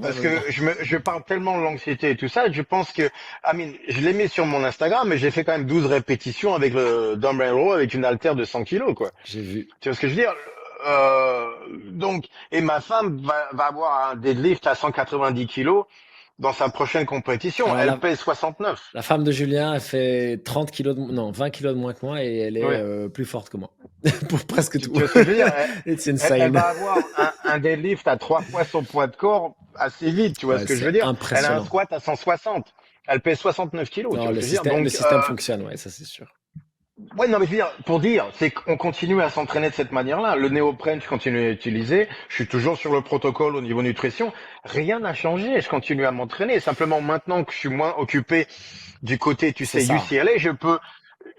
Parce que Probablement. je parle tellement de l'anxiété et tout ça, je pense que, je l'ai mis sur mon Instagram, mais j'ai fait quand même 12 répétitions avec le dumbbell row avec une haltère de 100 kilos, quoi. J'ai vu. Tu vois ce que je veux dire? Donc, et ma femme va avoir un deadlift à 190 kilos dans sa prochaine compétition. Alors Elle pèse 69. la femme de Julien, elle fait 30 kilos non, 20 kilos de moins que moi et elle est Ouais. plus forte que moi. Pour presque Tu tout. vois ce que je veux dire? It's Elle insane. va avoir un deadlift à 3 fois son poids de corps assez vite. Tu vois ce Ouais, que je c'est veux dire? Elle a un impressionnant. squat à 160. Elle pèse 69 kilos. Tu Non, vois ce que je veux dire? le Donc, système fonctionne, ouais, ça c'est sûr. ouais, non, mais je veux dire, pour dire, c'est qu'on continue à s'entraîner de cette manière-là. Le néoprène, je continue à l'utiliser. Je suis toujours sur le protocole au niveau nutrition. Rien n'a changé. Je continue à m'entraîner. Simplement, maintenant que je suis moins occupé du côté, tu C'est sais, ça. UCLA, je peux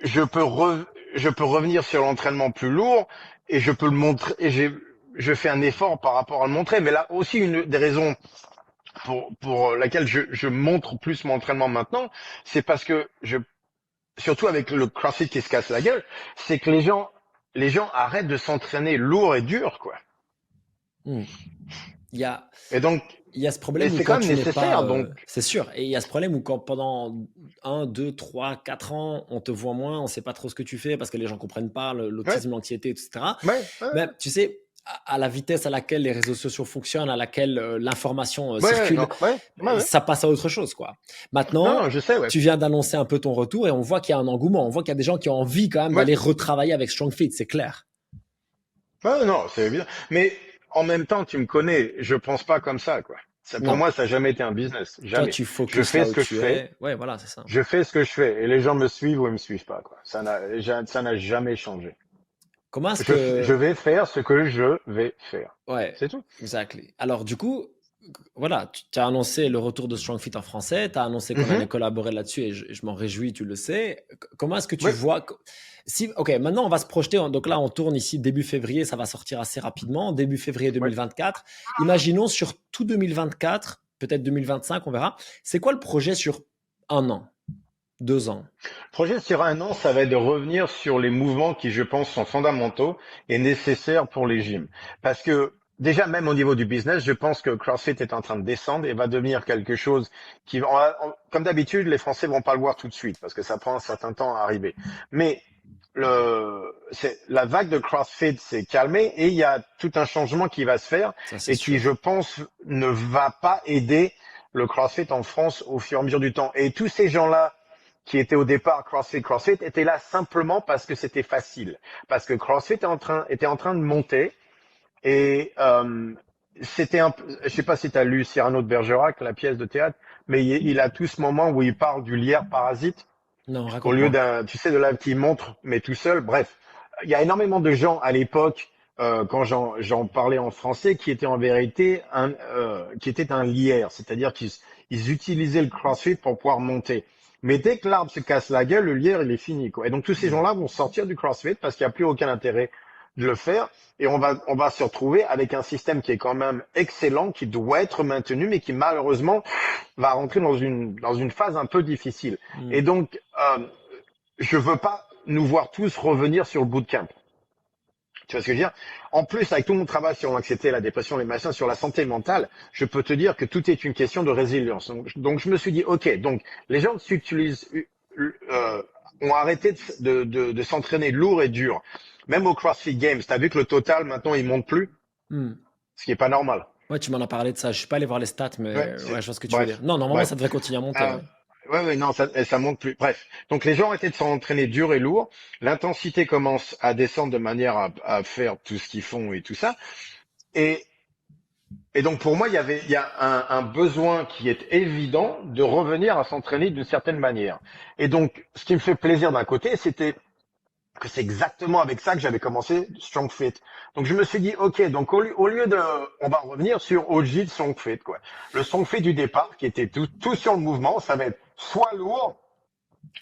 je peux revenir sur l'entraînement plus lourd et je peux le montrer et je fais un effort par rapport à le montrer. Mais là aussi, une des raisons pour laquelle je montre plus mon entraînement maintenant, c'est parce que surtout avec le CrossFit qui se casse la gueule, c'est que les gens arrêtent de s'entraîner lourd et dur, quoi. Hmm. Il y a, Et donc, il y a ce et problème où c'est quand quand même tu n'es pas, nécessaire. Donc, c'est sûr, et il y a ce problème où quand pendant 1, 2, 3, 4 ans, on te voit moins, on sait pas trop ce que tu fais parce que les gens comprennent pas ouais, l'autisme, l'anxiété, etc. ouais, Ben, tu sais, à la vitesse à laquelle les réseaux sociaux fonctionnent, à laquelle l'information circule, non, ouais. ça passe à autre chose, quoi. Non, Maintenant, non, je sais, ouais, tu viens d'annoncer un peu ton retour et on voit qu'il y a un engouement, on voit qu'il y a des gens qui ont envie quand même ouais. d'aller retravailler avec Strong Fit, c'est clair. Non, c'est évident. Mais en même temps, tu me connais, je pense pas comme ça, quoi. Ça, pour Non, moi, ça n'a jamais été un business, toi jamais. tu Je focus fais là ce où que je tu fais, es. Ouais, voilà, c'est ça. je fais ce que je fais, et les gens me suivent ou ils me suivent pas, quoi. Ça n'a jamais changé. Comment est-ce que Je vais faire ce que je vais faire. Ouais, C'est tout. exactly. Alors du coup, voilà, tu as annoncé le retour de Strong Fit en français, tu as annoncé qu'on allait Mhm. collaborer là-dessus et je m'en réjouis, tu le sais. Comment est-ce que tu Oui, vois si ok, maintenant on va se projeter donc là on tourne ici début février, ça va sortir assez rapidement, début février oui. 2024. Imaginons sur tout 2024, peut-être 2025, on verra. C'est quoi le projet sur 1 an, 2 ans? Projet sur un an, ça va être de revenir sur les mouvements qui, je pense, sont fondamentaux et nécessaires pour les gyms. Parce que déjà, même au niveau du business, je pense que CrossFit est en train de descendre et va devenir quelque chose qui, comme d'habitude, les Français vont pas le voir tout de suite parce que ça prend un certain temps à arriver. Mais la vague de CrossFit s'est calmée et il y a tout un changement qui va se faire Ça, c'est et sûr. qui, je pense, ne va pas aider le CrossFit en France au fur et à mesure du temps. Et tous ces gens-là qui étaient au départ CrossFit étaient là simplement parce que c'était facile, parce que CrossFit était en train de monter et je sais pas si tu as lu Cyrano de Bergerac, la pièce de théâtre, mais il a tout ce moment où il parle du lierre parasite Non, au lieu raconte-moi. d'un, tu sais, de là qui montre, mais tout seul. Bref, il y a énormément de gens à l'époque, quand j'en parlais en français, qui étaient en vérité qui étaient un lierre, c'est-à-dire qu'ils utilisaient le CrossFit pour pouvoir monter. Mais dès que l'arbre se casse la gueule, le lierre, il est fini, quoi. Et donc tous ces Hmm. gens-là vont sortir du CrossFit parce qu'il n'y a plus aucun intérêt de le faire. Et on va se retrouver avec un système qui est quand même excellent, qui doit être maintenu, mais qui malheureusement va rentrer dans une phase un peu difficile. Hmm. Et donc, je veux pas nous voir tous revenir sur le bootcamp. Tu vois ce que je veux dire? En plus, avec tout mon travail sur l'anxiété, la dépression, les machins, sur la santé mentale, je peux te dire que tout est une question de résilience. Donc je me suis dit, ok, donc les gens qui utilisent, ont arrêté de s'entraîner lourd et dur. Même au CrossFit Games, t'as vu que le total maintenant il monte plus, Hmm. ce qui est pas normal. Ouais, tu m'en as parlé de ça. Je suis pas allé voir les stats, Ouais, mais ouais, je vois ce que tu veux dire. bref, Non, normalement, bref. ça devrait continuer à monter, Euh, ouais. ouais, non, ça monte plus. Bref. Donc les gens arrêtaient de s'entraîner dur et lourd. L'intensité commence à descendre de manière à faire tout ce qu'ils font et tout ça. Et, et donc pour moi, il y a un besoin qui est évident de revenir à s'entraîner d'une certaine manière. Et donc, ce qui me fait plaisir d'un côté, c'était que c'est exactement avec ça que j'avais commencé Strong Fit. Donc je me suis dit, ok, donc au lieu de, on va revenir sur OG de Strong Fit, quoi. Le Strong Fit du départ, qui était tout sur le mouvement, ça va être soit lourd,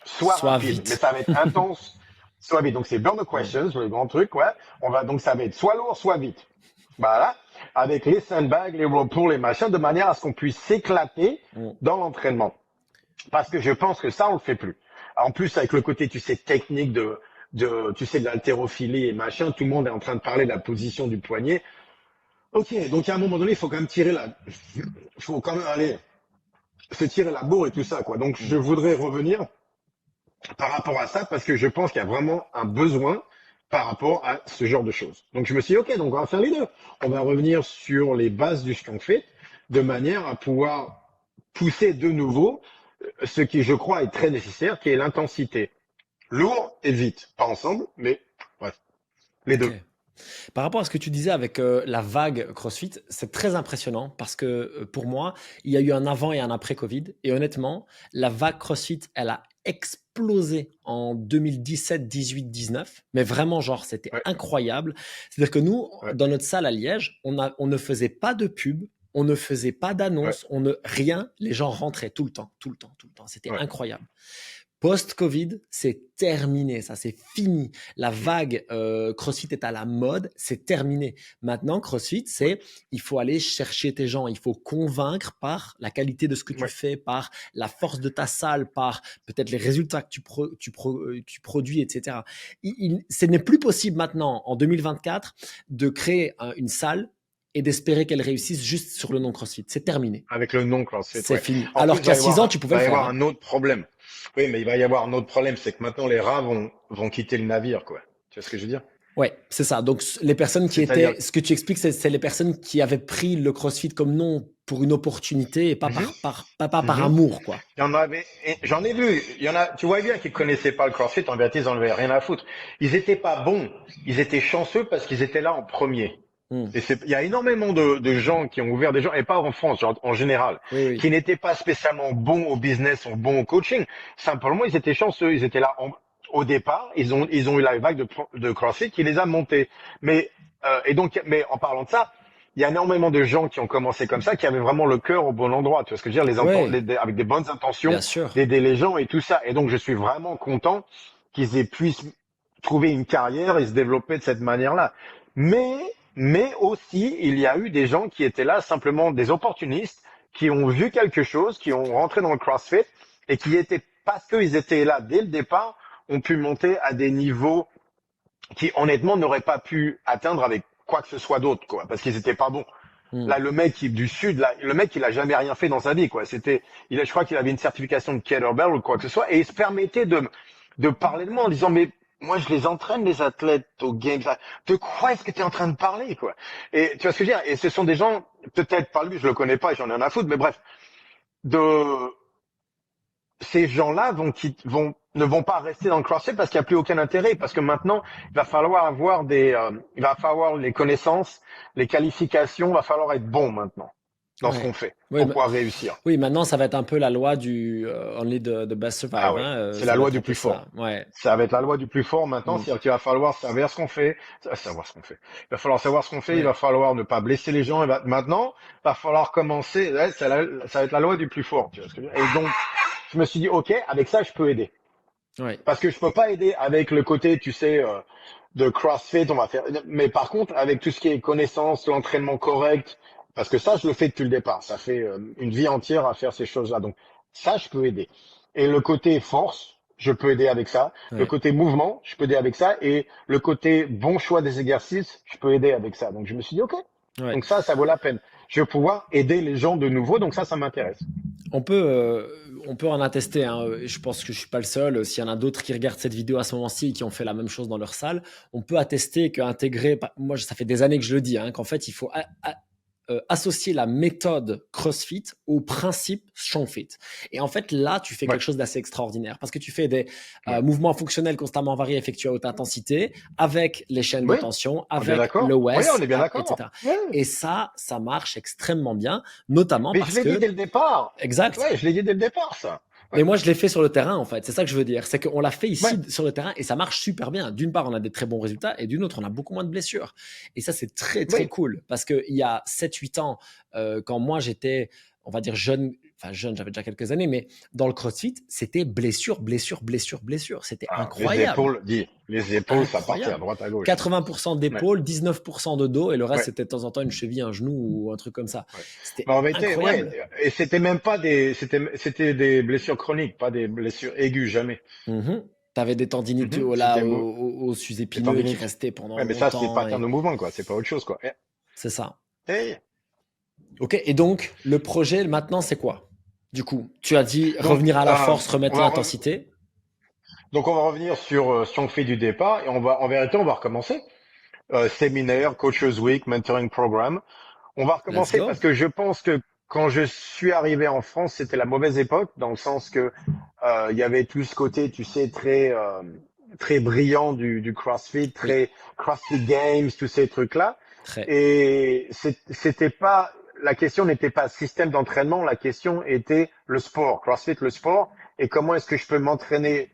soit Soit rapide, mais vite. ça va être intense, soit vite. Donc c'est Burn the Hmm. Questions, le grand truc, ouais. Donc ça va être soit lourd, soit vite. Voilà. Avec les sandbags, les repos, les machins, de manière à ce qu'on puisse s'éclater Hmm. dans l'entraînement. Parce que je pense que ça, on le fait plus. En plus, avec le côté, tu sais, technique tu sais, de l'haltérophilie et machin, tout le monde est en train de parler de la position du poignet. Ok, donc à un moment donné, il faut quand même il faut quand même aller se tirer la bourre et tout ça, quoi. Donc je Hmm. voudrais revenir par rapport à ça parce que je pense qu'il y a vraiment un besoin par rapport à ce genre de choses. Donc je me suis dit, ok, donc on va faire les deux. On va revenir sur les bases du Strong Fit de manière à pouvoir pousser de nouveau ce qui, je crois, est très nécessaire, qui est l'intensité. Lourd et vite. Pas ensemble, mais bref, les Ok. deux. Par rapport à ce que tu disais avec la vague CrossFit, c'est très impressionnant parce que pour moi, il y a eu un avant et un après Covid. Et honnêtement, la vague CrossFit, elle a explosé en 2017, 18, 19. Mais vraiment, genre, c'était Ouais, incroyable. C'est-à-dire que nous, ouais, dans notre salle à Liège, on ne faisait pas de pub, on ne faisait pas ouais, d'annonce, on ne rien. Les gens rentraient tout le temps, tout le temps, tout le temps. C'était ouais. incroyable. Post-Covid, c'est terminé, ça c'est fini. La vague CrossFit est à la mode, c'est terminé. Maintenant, CrossFit, Ouais, c'est il faut aller chercher tes gens, il faut convaincre par la qualité de ce que tu ouais. fais, par la force de ta salle, par peut-être les résultats que tu produis, etc. Ce n'est plus possible maintenant, en 2024, de créer une salle et d'espérer qu'elle réussisse juste sur le nom CrossFit. C'est terminé. Avec le nom CrossFit, C'est ouais. fini. En plus, Alors qu'à 6 ans, tu il pouvais va le y faire. avoir Hein. un autre problème. Oui, mais il va y avoir un autre problème, c'est que maintenant les rats vont quitter le navire, quoi. Tu vois ce que je veux dire? Ouais, c'est ça. Donc, les personnes qui C'est-à-dire, étaient, ce que tu expliques, c'est les personnes qui avaient pris le CrossFit comme nom pour une opportunité et pas mhm, par mhm. amour, quoi. Il y en avait, j'en ai vu, il y en a, tu vois bien qu'ils connaissaient pas le CrossFit, en vérité, ils en avaient rien à foutre. Ils étaient pas bons, ils étaient chanceux parce qu'ils étaient là en premier. Hmm. Il y a énormément de gens qui ont ouvert des gens, et pas en France, genre, en général, Oui, oui. qui n'étaient pas spécialement bons au business ou bons au coaching. Simplement, ils étaient chanceux, ils étaient là au départ, ils ont eu la vague de CrossFit qui les a montés. Mais en parlant de ça, il y a énormément de gens qui ont commencé comme ça, qui avaient vraiment le cœur au bon endroit. Tu vois ce que je veux dire, Ouais, avec des bonnes intentions, bien sûr. d'aider les gens et tout ça. Et donc, je suis vraiment content puissent trouver une carrière et se développer de cette manière-là. Mais, mais aussi, il y a eu des gens qui étaient là simplement des opportunistes, qui ont vu quelque chose, qui ont rentré dans le CrossFit et qui étaient, parce qu'ils étaient là dès le départ, ont pu monter à des niveaux qui honnêtement n'auraient pas pu atteindre avec quoi que ce soit d'autre, quoi, parce qu'ils étaient pas bons. Hmm. Là, le mec du sud, là, le mec, il a jamais rien fait dans sa vie, quoi. Je crois qu'il avait une certification de kettlebell ou quoi que ce soit, et il se permettait de parler de moi en disant, mais moi, je les entraîne, les athlètes aux Games. De quoi est-ce que tu es en train de parler, quoi? Et tu vois ce que je veux dire? Et ce sont des gens, peut-être pas lui, je le connais pas, j'en ai rien à foutre, mais bref, de ces gens-là ne vont pas rester dans le CrossFit parce qu'il n'y a plus aucun intérêt. Parce que maintenant, il va falloir avoir il va falloir les connaissances, les qualifications, il va falloir être bon maintenant dans ce Ouais. qu'on fait Oui, pour pouvoir réussir. oui, maintenant, ça va être un peu la loi du only the best Ah survive, oui, hein, c'est ça la va loi être un du peu plus ça. fort. Ouais. Ça va être la loi du plus fort maintenant, Mm. c'est-à-dire qu'il va falloir savoir ce qu'on fait, savoir ce qu'on fait. Il va falloir savoir ce qu'on fait, il Ouais. va falloir ne pas blesser les gens. Maintenant, il va falloir commencer. Ouais, ça va être la loi du plus fort. Tu vois ce que je veux dire. Et donc, je me suis dit, ok, avec ça, je peux aider. Ouais. Parce que je peux pas aider avec le côté, tu sais, de CrossFit, on va faire. Mais par contre, avec tout ce qui est connaissance, l'entraînement correct, parce que ça, je le fais depuis le départ. Ça fait une vie entière à faire ces choses-là. Donc ça, je peux aider. Et le côté force, je peux aider avec ça. Le Ouais. côté mouvement, je peux aider avec ça. Et le côté bon choix des exercices, je peux aider avec ça. Donc je me suis dit, ok. Ouais. Donc ça vaut la peine. Je vais pouvoir aider les gens de nouveau. Donc ça m'intéresse. On peut, euh, on peut en attester, hein. Je pense que je suis pas le seul. S'il y en a d'autres qui regardent cette vidéo à ce moment-ci et qui ont fait la même chose dans leur salle, on peut attester qu'intégrer, moi, ça fait des années que je le dis, hein, qu'en fait, il faut associer la méthode CrossFit au principe StrongFit. Et en fait, là, tu fais Ouais, quelque chose d'assez extraordinaire parce que tu fais des ouais. mouvements fonctionnels constamment variés effectués à haute intensité avec les chaînes de Oui, tension, on est bien avec d'accord. Oui, on l'OS, est bien d'accord. etc. Ouais. Et ça marche extrêmement bien, notamment Mais je parce l'ai dit que, dès le départ. exact, Ouais, je l'ai dit dès le départ, ça. mais Ouais. moi, je l'ai fait sur le terrain, en fait. C'est ça que je veux dire. C'est qu'on l'a fait Ouais. ici, sur le terrain, et ça marche super bien. D'une part, on a des très bons résultats, et d'une autre, on a beaucoup moins de blessures. Et ça, c'est très, très Oui. cool. Parce qu'il y a 7, 8 ans, quand moi, j'étais, on va dire, jeune, enfin, jeune, j'avais déjà quelques années, mais dans le CrossFit, c'était blessure, blessure, blessure, blessure. C'était Ah, incroyable. les épaules, ça partait à Incroyable. droite à gauche. 80% Ouais. d'épaules, 19% de dos, et le reste, Ouais. c'était de temps en temps une cheville, un genou ou un truc comme ça. Ouais. C'était Mais en vérité, ouais. incroyable. Et c'était même pas c'était des blessures chroniques, pas des blessures aiguës, jamais. Mhm. Tu avais des tendinites Mhm. là, C'était aux des sus-épineux qui tendinites. restaient pendant Ouais, mais ça, c'est longtemps. pattern Et de mouvement, quoi. C'est pas autre chose, quoi. c'est ça. Eh. Ok. Et donc, le projet maintenant, c'est quoi? Du coup, tu as dit Donc, revenir à la force, on remettre va l'intensité. donc on va revenir sur ce qu'on fait du départ et en vérité, on va recommencer. Séminaire, Coaches Week, Mentoring Program. On va Let's recommencer parce go. que je pense que quand je suis arrivé en France, c'était la mauvaise époque, dans le sens que il y avait tout ce côté, tu sais, très brillant du CrossFit, Oui, très CrossFit Games, tous ces trucs-là. très. Et c'était pas la question n'était pas système d'entraînement, la question était le sport, CrossFit, le sport, et comment est-ce que je peux entraîner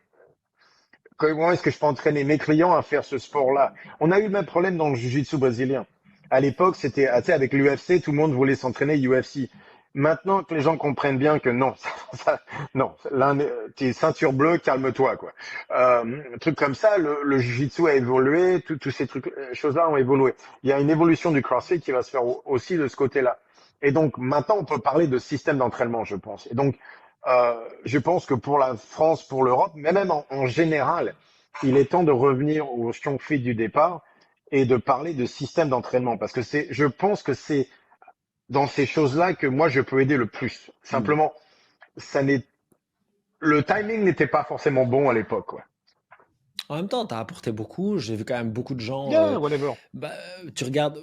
mes clients à faire ce sport-là? On a eu le même problème dans le jiu-jitsu brésilien. À l'époque, c'était, tu sais, avec l'UFC, tout le monde voulait s'entraîner UFC. Maintenant que les gens comprennent bien que non, non, t'es ceinture bleue, calme-toi, quoi. Un truc comme ça, le jiu-jitsu a évolué, tous ces trucs, choses-là ont évolué. Il y a une évolution du CrossFit qui va se faire aussi de ce côté-là. Et donc maintenant, on peut parler de système d'entraînement, je pense. Et donc, je pense que pour la France, pour l'Europe, mais même en général, il est temps de revenir au strong-fit du départ et de parler de système d'entraînement parce que je pense que c'est dans ces choses-là que moi je peux aider le plus. Hmm. Simplement, le timing n'était pas forcément bon à l'époque, quoi. En même temps, tu as apporté beaucoup. J'ai vu quand même beaucoup de gens. Yeah, whatever. Bah, tu regardes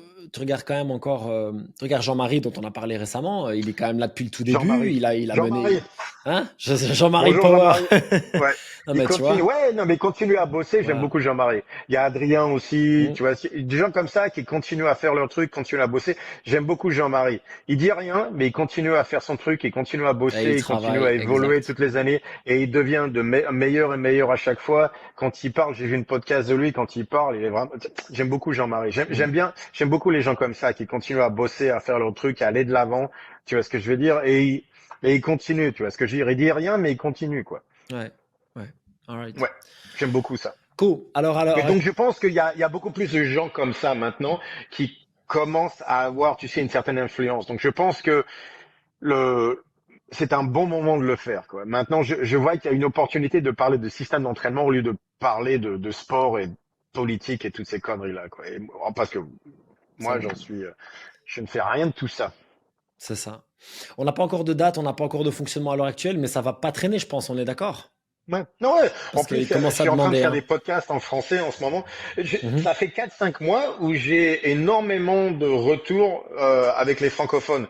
quand même encore. Tu regardes Jean-Marie dont on a parlé récemment. Il est quand même là depuis le tout début. Jean-Marie. Il a mené. Jean-Marie. Hein? Jean-Marie Bonjour Power. Jean-Marie. Ouais. Non, Il mais tu continue. vois. Ouais, non, mais il continue à bosser. J'aime Voilà. beaucoup Jean-Marie. Il y a Adrien aussi. Hmm. Tu vois, des gens comme ça qui continuent à faire leur truc, continuent à bosser. J'aime beaucoup Jean-Marie. Il dit rien, mais il continue à faire son truc, il continue à Et il bosser, il continue travaille. à évoluer Exact. toutes les années et il devient meilleur et meilleur à chaque fois. Quand il parle, j'ai vu une podcast de lui. Quand il parle, il est vraiment. J'aime beaucoup Jean-Marie. Hmm. J'aime beaucoup les gens comme ça qui continuent à bosser, à faire leur truc, à aller de l'avant. Tu vois ce que je veux dire? Et il continue. Tu vois ce que je veux dire? Il dit rien, mais il continue, quoi. Ouais. Ouais. All right. Ouais, j'aime beaucoup ça. Cool. Mais donc je pense qu'il y a beaucoup plus de gens comme ça maintenant qui commencent à avoir, tu sais, une certaine influence. Donc je pense que le c'est un bon moment de le faire, quoi. Maintenant, je vois qu'il y a une opportunité de parler de système d'entraînement au lieu de parler de sport et de politique et toutes ces conneries-là, quoi. Parce que C'est moi, bon. je ne fais rien de tout ça. C'est ça. On n'a pas encore de date, on n'a pas encore de fonctionnement à l'heure actuelle, mais ça va pas traîner, je pense. On est d'accord? Ouais. Non, ouais. En Parce plus, qu'il je commence à suis en train de demander, faire hein. des podcasts en français en ce moment. Mhm. Ça fait 4, 5 mois où j'ai énormément de retours avec les francophones.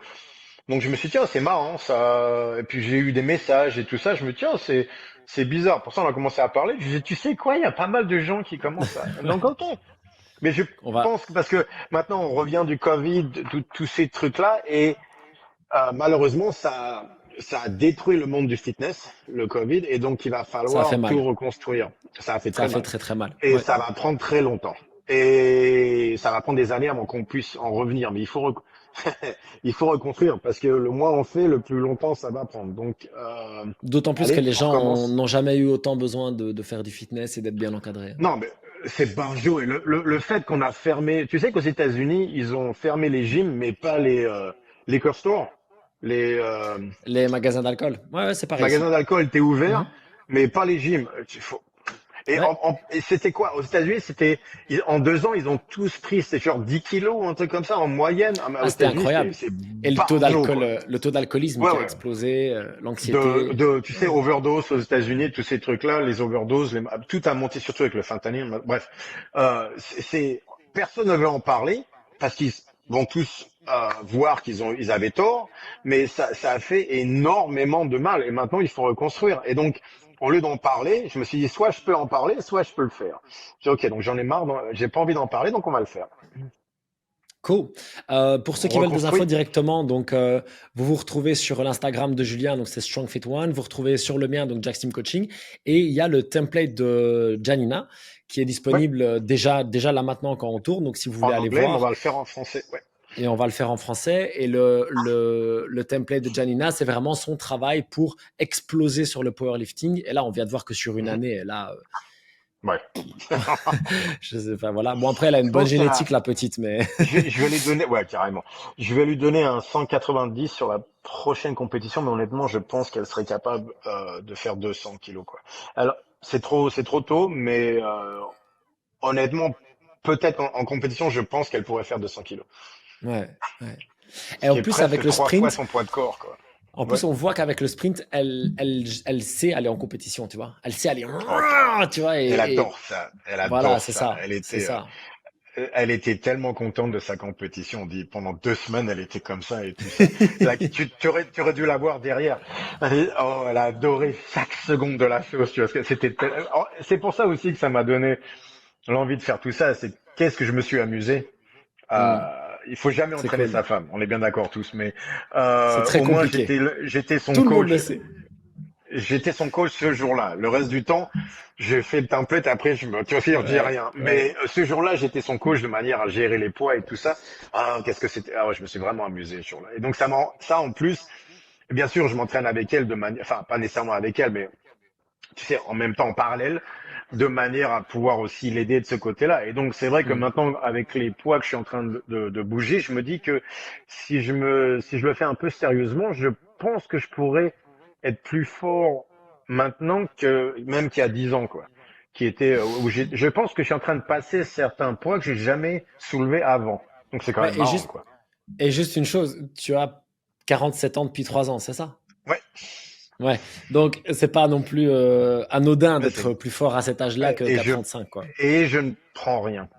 Donc je me suis dit, tiens, c'est marrant ça. Et puis j'ai eu des messages et tout ça. Je me dis, tiens, c'est bizarre. Pour ça, on a commencé à parler. Je disais, tu sais quoi, il y a pas mal de gens qui commencent à. Donc ok. Mais je On va, pense que parce que maintenant on revient du Covid, tous ces trucs-là, et malheureusement ça a détruit le monde du fitness, le Covid, et donc il va ça a fait falloir tout mal. reconstruire. Ça a fait Ça a très fait mal. très très mal. Et Ouais. ça va prendre très longtemps. Et ça va prendre des années avant qu'on puisse en revenir. Mais il faut reconstruire parce que le moins on fait, le plus longtemps ça va prendre. Donc, D'autant plus que allez, les on gens recommence. n'ont jamais eu autant besoin de faire du fitness et d'être bien encadrés. Non, mais c'est barjot. Et le fait qu'on a fermé, tu sais qu'aux États-Unis, ils ont fermé les gyms, mais pas les liquor stores. Les Les magasins d'alcool. Ouais, ouais, c'est pareil magasins ici. d'alcool étaient ouverts, Mhm. mais pas les gyms. Et, Ouais. et c'était quoi? Aux États-Unis, en 2 ans, ils ont tous pris, c'est genre 10 kilos ou un truc comme ça en moyenne. Ah, mais aux Ah, c'était États-Unis, incroyable. c'est Et barjot, quoi. le taux d'alcoolisme Ouais, qui a ouais. explosé, l'anxiété. Tu sais, Ouais. overdose aux États-Unis, tous ces trucs-là, les overdoses, tout a monté surtout avec le fentanyl. Bref, personne ne veut en parler parce qu'ils vont tous voir ils avaient tort, mais ça a fait énormément de mal et maintenant il faut reconstruire. Et donc, au lieu d'en parler, je me suis dit soit je peux en parler, soit je peux le faire. J'ai dit, ok, donc j'en ai marre, j'ai pas envie d'en parler, donc on va le faire. Cool. Pour ceux On qui veulent des infos reconstruit. directement, donc vous vous retrouvez sur l'Instagram de Julien, donc c'est Strong Fit One. Vous retrouvez sur le mien, donc Jack Team Coaching, et il y a le template de Janina qui est Ouais, disponible déjà là maintenant quand on tourne. Donc si vous voulez en aller anglais, mais on voir, va le faire en français. Ouais. et on va le faire en français. Et le template de Janina, c'est vraiment son travail pour exploser sur le powerlifting. Et là, on vient de voir que sur une Mhm. année, là, Ouais. je sais pas, voilà. Bon après, elle a une Je bonne pense qu'elle génétique, a, la petite, mais je vais lui donner, ouais, carrément. Je vais lui donner un 190 sur la prochaine compétition, mais honnêtement, je pense qu'elle serait capable de faire 200 kilos, quoi. Alors, c'est trop tôt, mais honnêtement, peut-être en compétition, je pense qu'elle pourrait faire 200 kilos. ouais, ouais. Ce Et en qui est plus, avec presque le 3 fois sprint, son poids de corps, quoi. En Ouais. plus, on voit qu'avec le sprint, elle sait aller en compétition, tu vois. Elle sait aller, Oh, tu vois, elle et adore ça. Elle voilà, adore c'est ça. ça, c'est ça. Elle était tellement contente de sa compétition. On dit pendant 2 semaines, elle était comme ça et tout ça. Là, tu aurais dû la voir derrière. Elle a adoré chaque seconde de la chose. Tu vois, parce que c'est pour ça aussi que ça m'a donné l'envie de faire tout ça. C'est qu'est-ce que je me suis amusé. Hmm, Il faut jamais c'est entraîner cool. sa femme. On est bien d'accord tous, mais C'est très au moins compliqué. j'étais son Tout le monde le coach. sait. J'étais son coach ce jour-là. Le reste du temps, j'ai fait le template. Après, tu vois, je dis Ouais, rien. ouais. Mais ce jour-là, j'étais son coach de manière à gérer les poids et tout ça. Ah, qu'est-ce que c'était? Ah ouais, je me suis vraiment amusé ce jour-là. Et donc ça en plus, bien sûr, je m'entraîne avec elle de manière, enfin, pas nécessairement avec elle, mais tu sais, en même temps, en parallèle, de manière à pouvoir aussi l'aider de ce côté-là. Et donc, c'est vrai que Hmm, maintenant, avec les poids que je suis en train de bouger, je me dis que si je le fais un peu sérieusement, je pense que je pourrais être plus fort maintenant que même qu'il y a 10 ans, quoi. Qui était, je pense que je suis en train de passer certains poids que j'ai jamais soulevés avant. Donc, c'est quand même ouais, marrant, quoi. et juste une chose, tu as 47 ans depuis 3 ans, c'est ça? Ouais, Ouais. Donc, c'est pas non plus anodin mais d'être plus fort à cet âge-là ouais, qu'à 35, quoi. et je ne prends rien.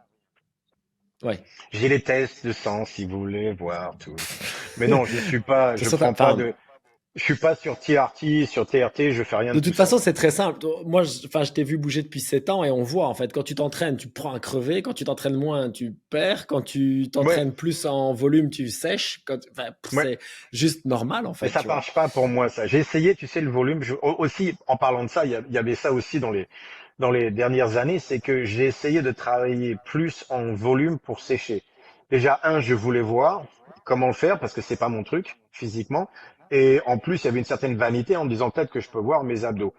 Ouais. J'ai les tests de sang si vous voulez voir tout. Mais non, C'est je sûr, prends pas enfin, de, je suis pas sur TRT, sur TRT, je fais rien de de tout toute ça, façon, moi. c'est très simple. Moi, enfin, je t'ai vu bouger depuis 7 ans et on voit, en fait, quand tu t'entraînes, tu prends un crevé. Quand tu t'entraînes moins, tu perds. Quand tu Ouais, t'entraînes plus en volume, tu sèches. Enfin, ouais. c'est juste normal, en Mais fait, ça tu vois. marche pas pour moi, ça. J'ai essayé, tu sais, le volume. Aussi, en parlant de ça, il y avait ça aussi dans les dernières années, c'est que j'ai essayé de travailler plus en volume pour sécher. Déjà, je voulais voir comment le faire parce que c'est pas mon truc, physiquement. Et en plus, il y avait une certaine vanité en me disant peut-être que je peux voir mes abdos.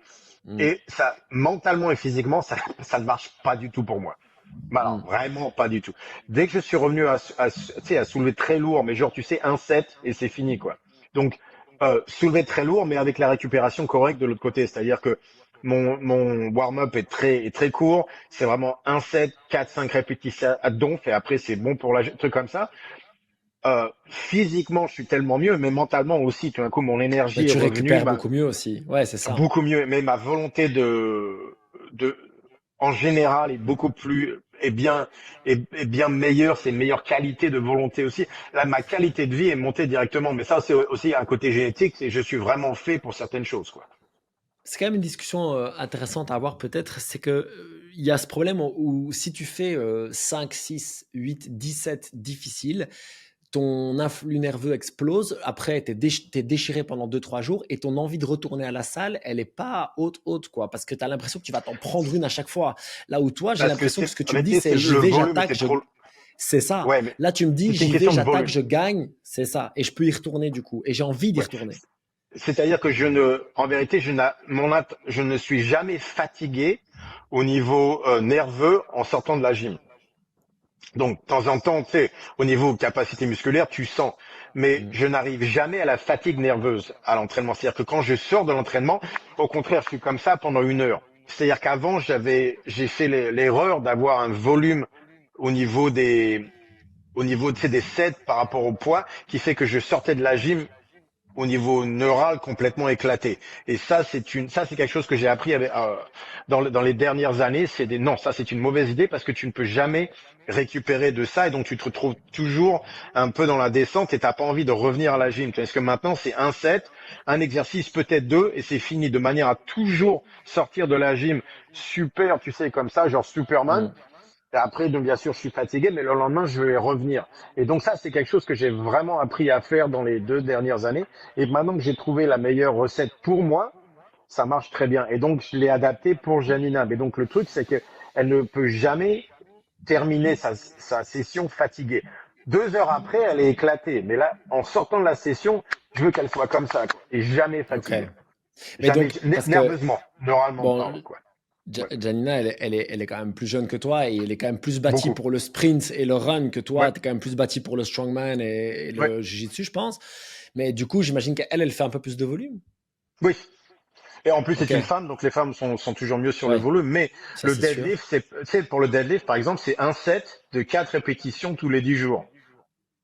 Mm, Et ça, mentalement et physiquement, ça ne marche pas du tout pour moi. Bah alors, mm, vraiment pas du tout. Dès que je suis revenu tu sais, à soulever très lourd, mais genre, tu sais, un set et c'est fini, quoi. Donc, soulever très lourd, mais avec la récupération correcte de l'autre côté. C'est-à-dire que mon warm-up est très court. C'est vraiment un set, 4, 5 répétitions à donf, et après, c'est bon pour la, truc comme ça. physiquement, je suis tellement mieux, mais mentalement aussi. Tout d'un coup, mon Mais énergie est tu revenue, récupères beaucoup mieux aussi. Ouais, c'est ça. beaucoup mieux. Mais ma volonté de, en général, est beaucoup plus, est bien meilleure. C'est une meilleure qualité de volonté aussi. Là, ma qualité de vie est montée directement. Mais ça, c'est aussi un côté génétique. Et je suis vraiment fait pour certaines choses, quoi. C'est quand même une discussion intéressante à avoir peut-être, c'est que il y a ce problème où si tu fais 5, 6, 8, 17 difficiles, ton influx nerveux explose, après t'es déchiré pendant 2, 3 jours et ton envie de retourner à la salle, elle est pas haute, quoi, parce que tu as l'impression que tu vas t'en prendre une à chaque fois. Là où toi, j'ai Parce que l'impression que c'est, ce que en tu me dis, réalité, c'est c'est j'y le vais, volume j'attaque, était trop. c'est ça. Ouais, mais Là, tu me dis, c'est une j'y vais, question de j'attaque, volume. je gagne, c'est ça. Et je peux y retourner du coup. Et j'ai envie d'y Ouais. retourner. C'est-à-dire que en vérité, je ne suis jamais fatigué au niveau nerveux en sortant de la gym. Donc, de temps en temps, tu sais, au niveau capacité musculaire, tu sens. Mais Mm. je n'arrive jamais à la fatigue nerveuse à l'entraînement. C'est-à-dire que quand je sors de l'entraînement, au contraire, je suis comme ça pendant 1 heure. C'est-à-dire qu'avant, j'ai fait l'erreur d'avoir un volume au niveau tu sais, des sets par rapport au poids qui fait que je sortais de la gym au niveau neural complètement éclaté. Et ça c'est quelque chose que j'ai appris dans les dernières années. Non, ça c'est une mauvaise idée parce que tu ne peux jamais récupérer de ça et donc tu te retrouves toujours un peu dans la descente et t'as pas envie de revenir à la gym. Parce que maintenant c'est un set, un exercice, peut-être deux et c'est fini de manière à toujours sortir de la gym super, tu sais, comme ça, genre Superman. Mm. Et après, donc bien sûr, je suis fatigué, mais le lendemain, je vais revenir. Et donc ça, c'est quelque chose que j'ai vraiment appris à faire dans les 2 dernières années. Et maintenant que j'ai trouvé la meilleure recette pour moi, ça marche très bien. Et donc, je l'ai adapté pour Janina. Mais donc, le truc, c'est que elle ne peut jamais terminer sa session fatiguée. 2 heures après, elle est éclatée. Mais là, en sortant de la session, je veux qu'elle soit comme ça, quoi. Et jamais Ok. fatiguée. Mais Jamais, donc, parce que, nerveusement, neuralement bon, parlant, quoi. Ouais. Janina, elle est quand même plus jeune que toi et elle est quand même plus bâtie Beaucoup. pour le sprint et le run que Ouais. toi. Tu es quand même plus bâti pour le strongman et Ouais. le jiu-jitsu, je pense. Mais du coup, j'imagine qu'elle, elle fait un peu plus de volume. Oui. Et en plus, Ok, c'est une femme, donc les femmes sont toujours mieux sur le ouais, volume. Mais ça le c'est sûr. deadlift, tu sais, pour le deadlift, par exemple, c'est un set de 4 répétitions tous les 10 jours.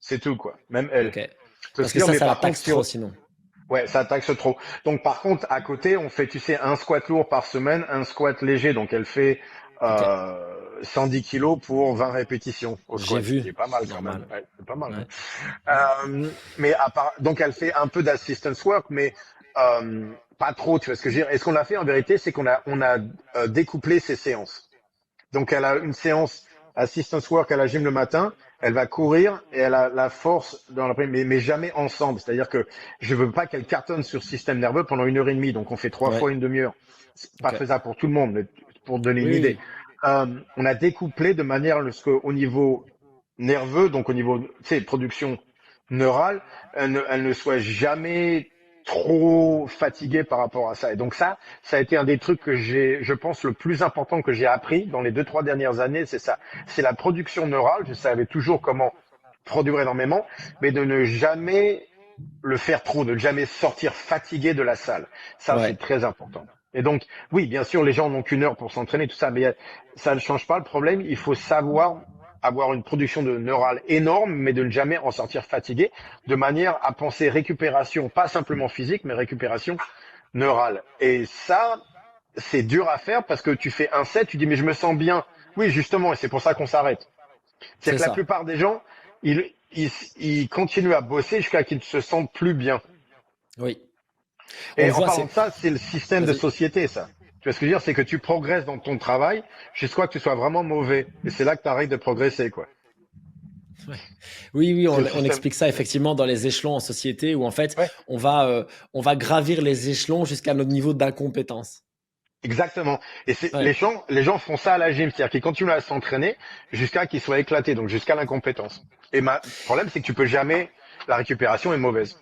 C'est tout, quoi. Même elle. Ok. Faut Parce se que dire, mais ça la par contre, taxe trop sinon. ouais, ça taxe trop. Donc, par contre, à côté, on fait, tu sais, un squat lourd par semaine, un squat léger. Donc, elle fait, Ok, 110 kilos pour 20 répétitions au j'ai squat, ce vu. qui est pas mal quand même. Normal. Ouais, c'est pas mal, Ouais. mais donc elle fait un peu d'assistance work, mais pas trop. Tu vois ce que je veux dire? Et ce qu'on a fait en vérité, c'est qu'on a découplé ses séances. Donc elle a une séance assistance work à la gym le matin, elle va courir et elle a la force dans l'après-midi, mais jamais ensemble. C'est-à-dire que je veux pas qu'elle cartonne sur le système nerveux pendant 1 heure et demie. Donc on fait 3 fois Ouais. 1 demi-heure. C'est pas Ok. faisable pour tout le monde, mais pour donner une Oui, idée. oui. On a découplé de manière à ce qu'au niveau nerveux, donc au niveau, tu sais, production neurale, elle ne soit jamais trop fatiguée par rapport à ça. Et donc ça a été un des trucs que je pense, le plus important que j'ai appris dans les 2, 3 dernières années, c'est ça. C'est la production neurale. Je savais toujours comment produire énormément, mais de ne jamais le faire trop, de ne jamais sortir fatigué de la salle. Ça, c'est Ouais. très important. Et donc, oui, bien sûr, les gens n'ont qu'1 heure pour s'entraîner, tout ça, mais ça ne change pas le problème. Il faut savoir avoir une production de neurale énorme, mais de ne jamais en sortir fatigué, de manière à penser récupération, pas simplement physique, mais récupération neurale. Et ça, c'est dur à faire parce que tu fais un set, tu dis, mais je me sens bien. Oui, justement, et c'est pour ça qu'on s'arrête. C'est C'est que la ça. plupart des gens, ils continuent à bosser jusqu'à qu'ils ne se sentent plus bien. Oui. On Et le en voit, parlant c'est. de ça, c'est le système de Vas-y. société, ça. Tu vois ce que je veux dire? C'est que tu progresses dans ton travail jusqu'à ce que tu sois vraiment mauvais. Et c'est là que tu arrêtes de progresser, quoi. Ouais. Oui, oui, C'est le on système. explique ça effectivement dans les échelons en société où en fait Ouais, on va gravir les échelons jusqu'à notre niveau d'incompétence. exactement. Et Ouais. les gens font ça à la gym. C'est-à-dire qu'ils continuent à s'entraîner jusqu'à qu'ils soient éclatés, donc jusqu'à l'incompétence. Le problème, c'est que tu peux jamais, la récupération est mauvaise.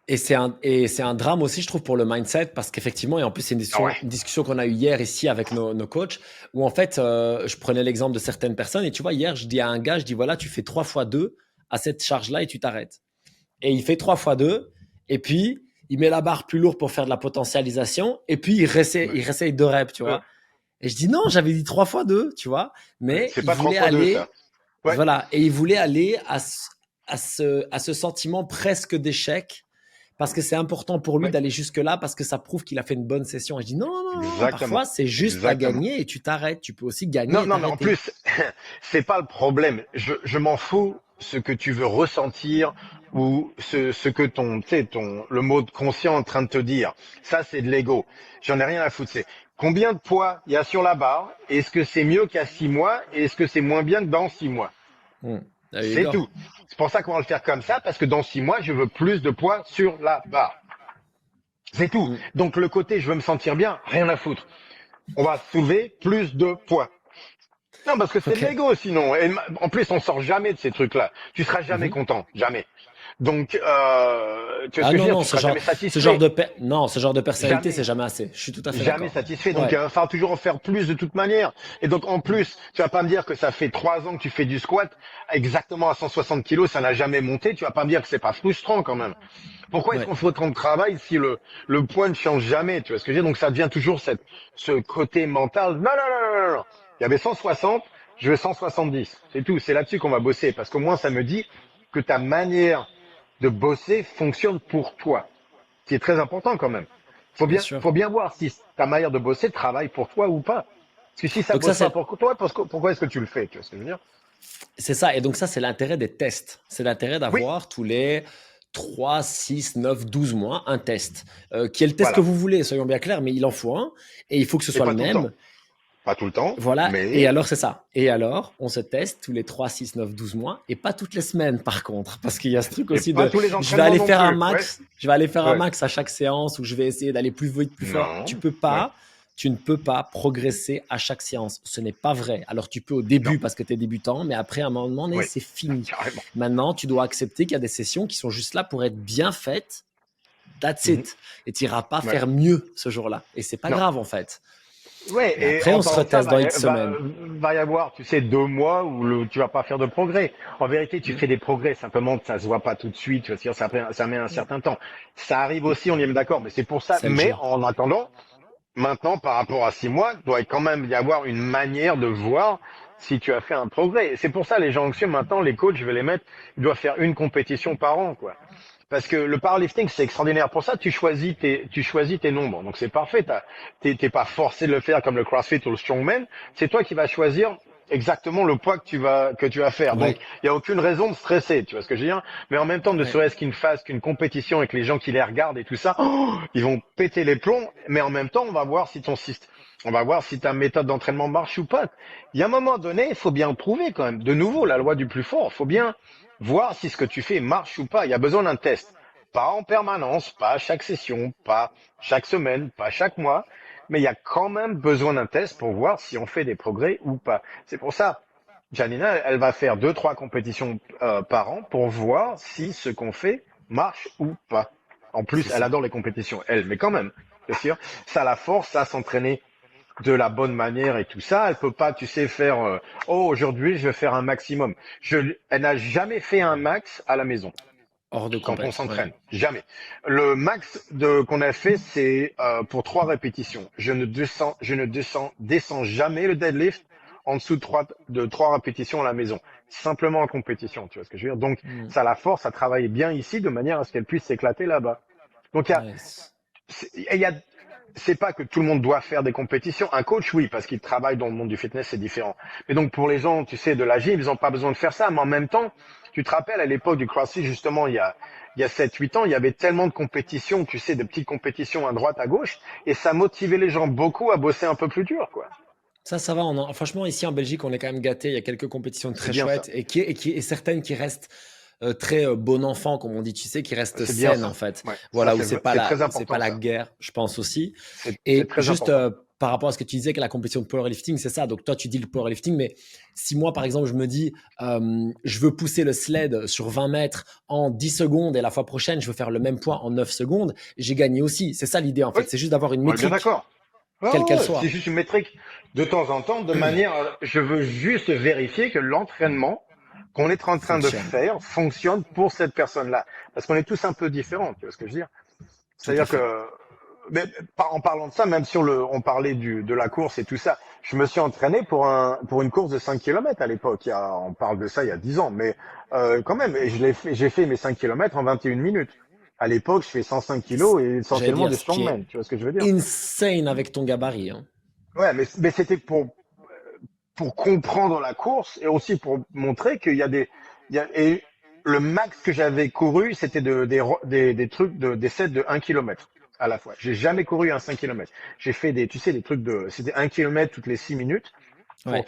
Et c'est un drame aussi, je trouve, pour le mindset, parce qu'effectivement, et en plus, c'est Ah ouais. une discussion qu'on a eue hier ici avec nos coachs, où en fait, je prenais l'exemple de certaines personnes, et tu vois, hier, je dis à un gars, je dis, voilà, tu fais 3 fois 2 à cette charge-là et tu t'arrêtes. Et il fait 3 fois 2 et puis il met la barre plus lourde pour faire de la potentialisation, et puis Ouais. il réessaye 2 reps, tu Euh, vois. Et je dis, non, j'avais dit 3 fois 2 tu vois, mais c'est il pas trois voulait fois deux, ça. aller, Ouais. voilà, et il voulait aller à ce sentiment presque d'échec parce que c'est important pour lui Oui, d'aller jusque-là parce que ça prouve qu'il a fait une bonne session. Et je dis non, non, non, non, exactement, parfois c'est juste à exactement. gagner et tu t'arrêtes. Tu peux aussi gagner Non, et non, mais en t'arrêter. plus, c'est pas le problème. Je m'en fous ce que tu veux ressentir ou ce que tu sais, le mode conscient est en train de te dire. Ça, c'est de l'ego. J'en ai rien à foutre. C'est combien de poids il y a sur la barre? Est-ce que c'est mieux qu'à 6 mois? Et est-ce que c'est moins bien que dans 6 mois? There you C'est go. tout. C'est pour ça qu'on va le faire comme ça, parce que dans 6 mois, je veux plus de poids sur la barre. C'est tout. Mm. Donc le côté je veux me sentir bien, rien à foutre. On va soulever plus de poids. Non, parce que c'est de Ok. l'ego sinon. Et en plus, on sort jamais de ces trucs-là. Tu seras jamais Mhm. content, jamais. Donc, tu vois ce Ah que je veux non, dire? non, Tu seras jamais ce genre satisfait. de non, ce genre de personnalité, c'est Jamais. jamais assez. Je suis tout à fait Jamais d'accord. satisfait. Donc, il Ouais. va falloir toujours en faire plus de toute manière. Et donc, en Mm. plus, tu vas pas me dire que ça fait 3 ans que tu fais du squat exactement à 160 kilos, ça n'a jamais monté. Tu vas pas me dire que c'est pas frustrant quand même. Pourquoi est-ce Ouais. qu'on fait autant de travail si le poids ne change jamais? Tu vois ce que je veux dire? Donc, ça devient toujours ce côté mental. Non, non, non, non, non, non. Il y avait 160, je veux 170. C'est tout. C'est là-dessus qu'on va bosser. Parce qu'au moins, ça me dit que ta manière de bosser fonctionne pour toi. Ce qui est très important quand même. Bien sûr. Faut bien voir si ta manière de bosser travaille pour toi ou pas. Parce que si ça Donc ça, bosse pas c'est pour toi, pourquoi est-ce que tu le fais? Tu vois ce que je veux dire? c'est ça. Et donc ça, c'est l'intérêt des tests. C'est l'intérêt Oui, d'avoir tous les 3, 6, 9, 12 mois un test, qui est le test que voilà. vous voulez, soyons bien clairs, mais il en faut un, et il faut que ce Et soit le pas tout le temps. même. Pas tout le temps, Voilà, et mais alors c'est ça. Et alors, on se teste tous les 3, 6, 9, 12 mois, et pas toutes les semaines par contre, parce qu'il y a ce truc et aussi pas de, tous les je vais entraînements aller non faire un plus. Ouais, max, je vais aller faire un ouais. max à chaque séance, où je vais essayer d'aller plus vite, plus fort. Non, ouais, Tu ne peux pas progresser à chaque séance. Ce n'est pas vrai. Alors tu peux au non, début parce que tu es débutant, mais après à un moment donné, ouais, c'est fini. carrément. Maintenant, tu dois accepter qu'il y a des sessions qui sont juste là pour être bien faites. That's Mhm. it. Et tu n'iras pas Ouais, faire mieux ce jour-là. Et c'est pas non. grave en fait. Ouais, Mais et après, en on se parlant de ça, reteste dans X semaines. va y avoir, tu sais, 2 mois où tu vas pas faire de progrès. En vérité, tu Mm. fais des progrès, simplement ça se voit pas tout de suite, tu vois, c'est-à-dire, ça met un certain temps. Ça arrive aussi, on y est d'accord, mais c'est pour ça. C'est le Mais jeu. en attendant, maintenant, par rapport à 6 mois, il doit quand même y avoir une manière de voir si tu as fait un progrès. Et c'est pour ça, les gens anxieux, maintenant, les coachs, je vais les mettre, ils doivent faire une compétition par an, quoi. Parce que le powerlifting, c'est extraordinaire. Pour ça, tu choisis tes nombres. Donc c'est parfait. T'es pas forcé de le faire comme le CrossFit ou le Strongman. C'est toi qui vas choisir exactement le poids que tu vas faire. Donc Ouais, il y a aucune raison de stresser. Tu vois ce que je veux dire? Mais en même temps, ne ouais. serait-ce qu'une phase, qu'une compétition avec les gens qui les regardent et tout ça, oh, ils vont péter les plombs. Mais en même temps, on va voir si ta méthode d'entraînement marche ou pas. Il y a un moment donné, il faut bien prouver quand même. De nouveau, la loi du plus fort. Il faut bien voir si ce que tu fais marche ou pas. Il y a besoin d'un test. Pas en permanence, pas à chaque session, pas chaque semaine, pas chaque mois, mais il y a quand même besoin d'un test pour voir si on fait des progrès ou pas. C'est pour ça, Janina, elle va faire 2, 3 compétitions par an pour voir si ce qu'on fait marche ou pas. En C'est plus, elle ça. adore les compétitions, elle, mais quand même, c'est sûr, ça la force à s'entraîner de la bonne manière et tout ça. Elle peut pas, tu sais, faire oh aujourd'hui je vais faire un maximum. Elle n'a jamais fait un max à la maison Hors de quand on compète. Ouais. s'entraîne, jamais. Le max qu'on a fait c'est pour 3 répétitions. Je ne descends jamais le deadlift en dessous de trois répétitions à la maison. Simplement en compétition, tu vois ce que je veux dire. Donc Mm. ça la force à travailler bien ici de manière à ce qu'elle puisse s'éclater là-bas. Donc Nice. il y a c'est pas que tout le monde doit faire des compétitions. Un coach, oui, parce qu'il travaille dans le monde du fitness, c'est différent. Mais donc pour les gens, tu sais, de la gym, ils n'ont pas besoin de faire ça. Mais en même temps, tu te rappelles à l'époque du CrossFit, justement, il y a 7-8 ans, il y avait tellement de compétitions, tu sais, de petites compétitions à droite, à gauche, et ça motivait les gens beaucoup à bosser un peu plus dur, quoi. Ça va. Franchement, ici en Belgique, on est quand même gâté. Il y a quelques compétitions C'est très bien ça. chouettes et certaines qui restent très bon enfant, comme on dit, tu sais, qui restent C'est bien saines en ça. fait. Ouais. Ça, Voilà, où c'est très c'est pas important, la ça. guerre, je pense aussi. C'est Et très juste important. par rapport à ce que tu disais, que la compétition de powerlifting, c'est ça. Donc toi, tu dis le powerlifting, mais si moi, par exemple, je me dis, je veux pousser le sled sur 20 mètres en 10 secondes et la fois prochaine, je veux faire le même poids en 9 secondes, j'ai gagné aussi. C'est ça l'idée en Oui, fait. C'est juste d'avoir une on est bien métrique, d'accord. Ouais, quelle qu'elle ouais, ouais. C'est soit. juste une métrique de temps en temps, de manière, je veux juste vérifier que l'entraînement qu'on est en train de Fonctionne. faire fonctionne pour cette personne-là. Parce qu'on est tous un peu différents, tu vois ce que je veux dire? Tout à C'est-à-dire fait. que mais en parlant de ça, même si on parlait de la course et tout ça, je me suis entraîné pour une course de 5 kilomètres à l'époque. On parle de ça il y a 10 ans, mais quand même, et j'ai fait mes 5 kilomètres en 21 minutes. À l'époque, je fais 105 kilos et J'allais essentiellement dire, des ce qui est strongmen. Tu vois ce que je veux dire? insane avec ton gabarit, hein. Ouais, mais c'était pour comprendre la course et aussi pour montrer qu'il y a et le max que j'avais couru, c'était des trucs des sets de 1 kilomètre à la fois. J'ai jamais couru un 5 kilomètres. J'ai fait tu sais, des trucs c'était 1 kilomètre toutes les 6 minutes Ouais.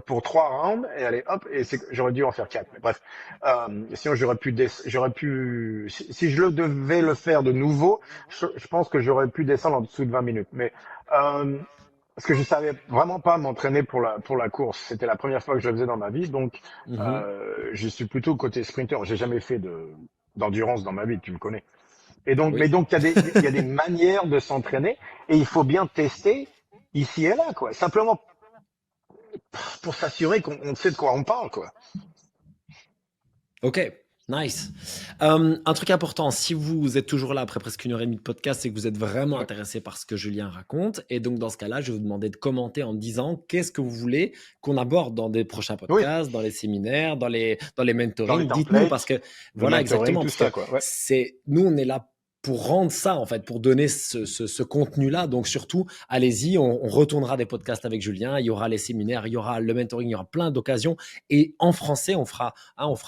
pour trois rounds et allez hop, j'aurais dû en faire quatre. Mais bref, sinon j'aurais pu, si je devais le faire de nouveau, je pense que j'aurais pu descendre en dessous de 20 minutes. Mais, parce que je savais vraiment pas m'entraîner pour la course. C'était la première fois que je le faisais dans ma vie, donc Mhm. je suis plutôt côté sprinter. J'ai jamais fait d'endurance dans ma vie, tu me connais. Mais Oui. donc il y a des manières de s'entraîner et il faut bien tester ici et là, quoi. Simplement pour s'assurer qu'on sait de quoi on parle, quoi. Ok, nice. Un truc important, si vous êtes toujours là après presque 1 heure et demie de podcast, c'est que vous êtes vraiment Ouais. intéressé par ce que Julien raconte. Et donc, dans ce cas-là, je vais vous demander de commenter en disant qu'est-ce que vous voulez qu'on aborde dans des prochains Oui, podcasts, dans les séminaires, dans les dans les mentorings. Dites-nous parce templates, que, le voilà, mentoring, exactement, tout parce que ça, quoi. Ouais. nous, on est là pour rendre ça, en fait, pour donner ce contenu-là. Donc, surtout, allez-y, on retournera des podcasts avec Julien, il y aura les séminaires, il y aura le mentoring, il y aura plein d'occasions. Et en français, on fera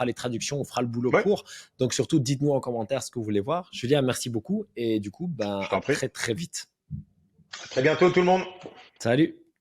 les traductions, on fera le boulot Ouais, pour. Donc, surtout, dites-nous en commentaire ce que vous voulez voir. Julien, merci beaucoup. Et du coup, je à t'en prie. très, très vite. À très bientôt, tout le monde. Salut!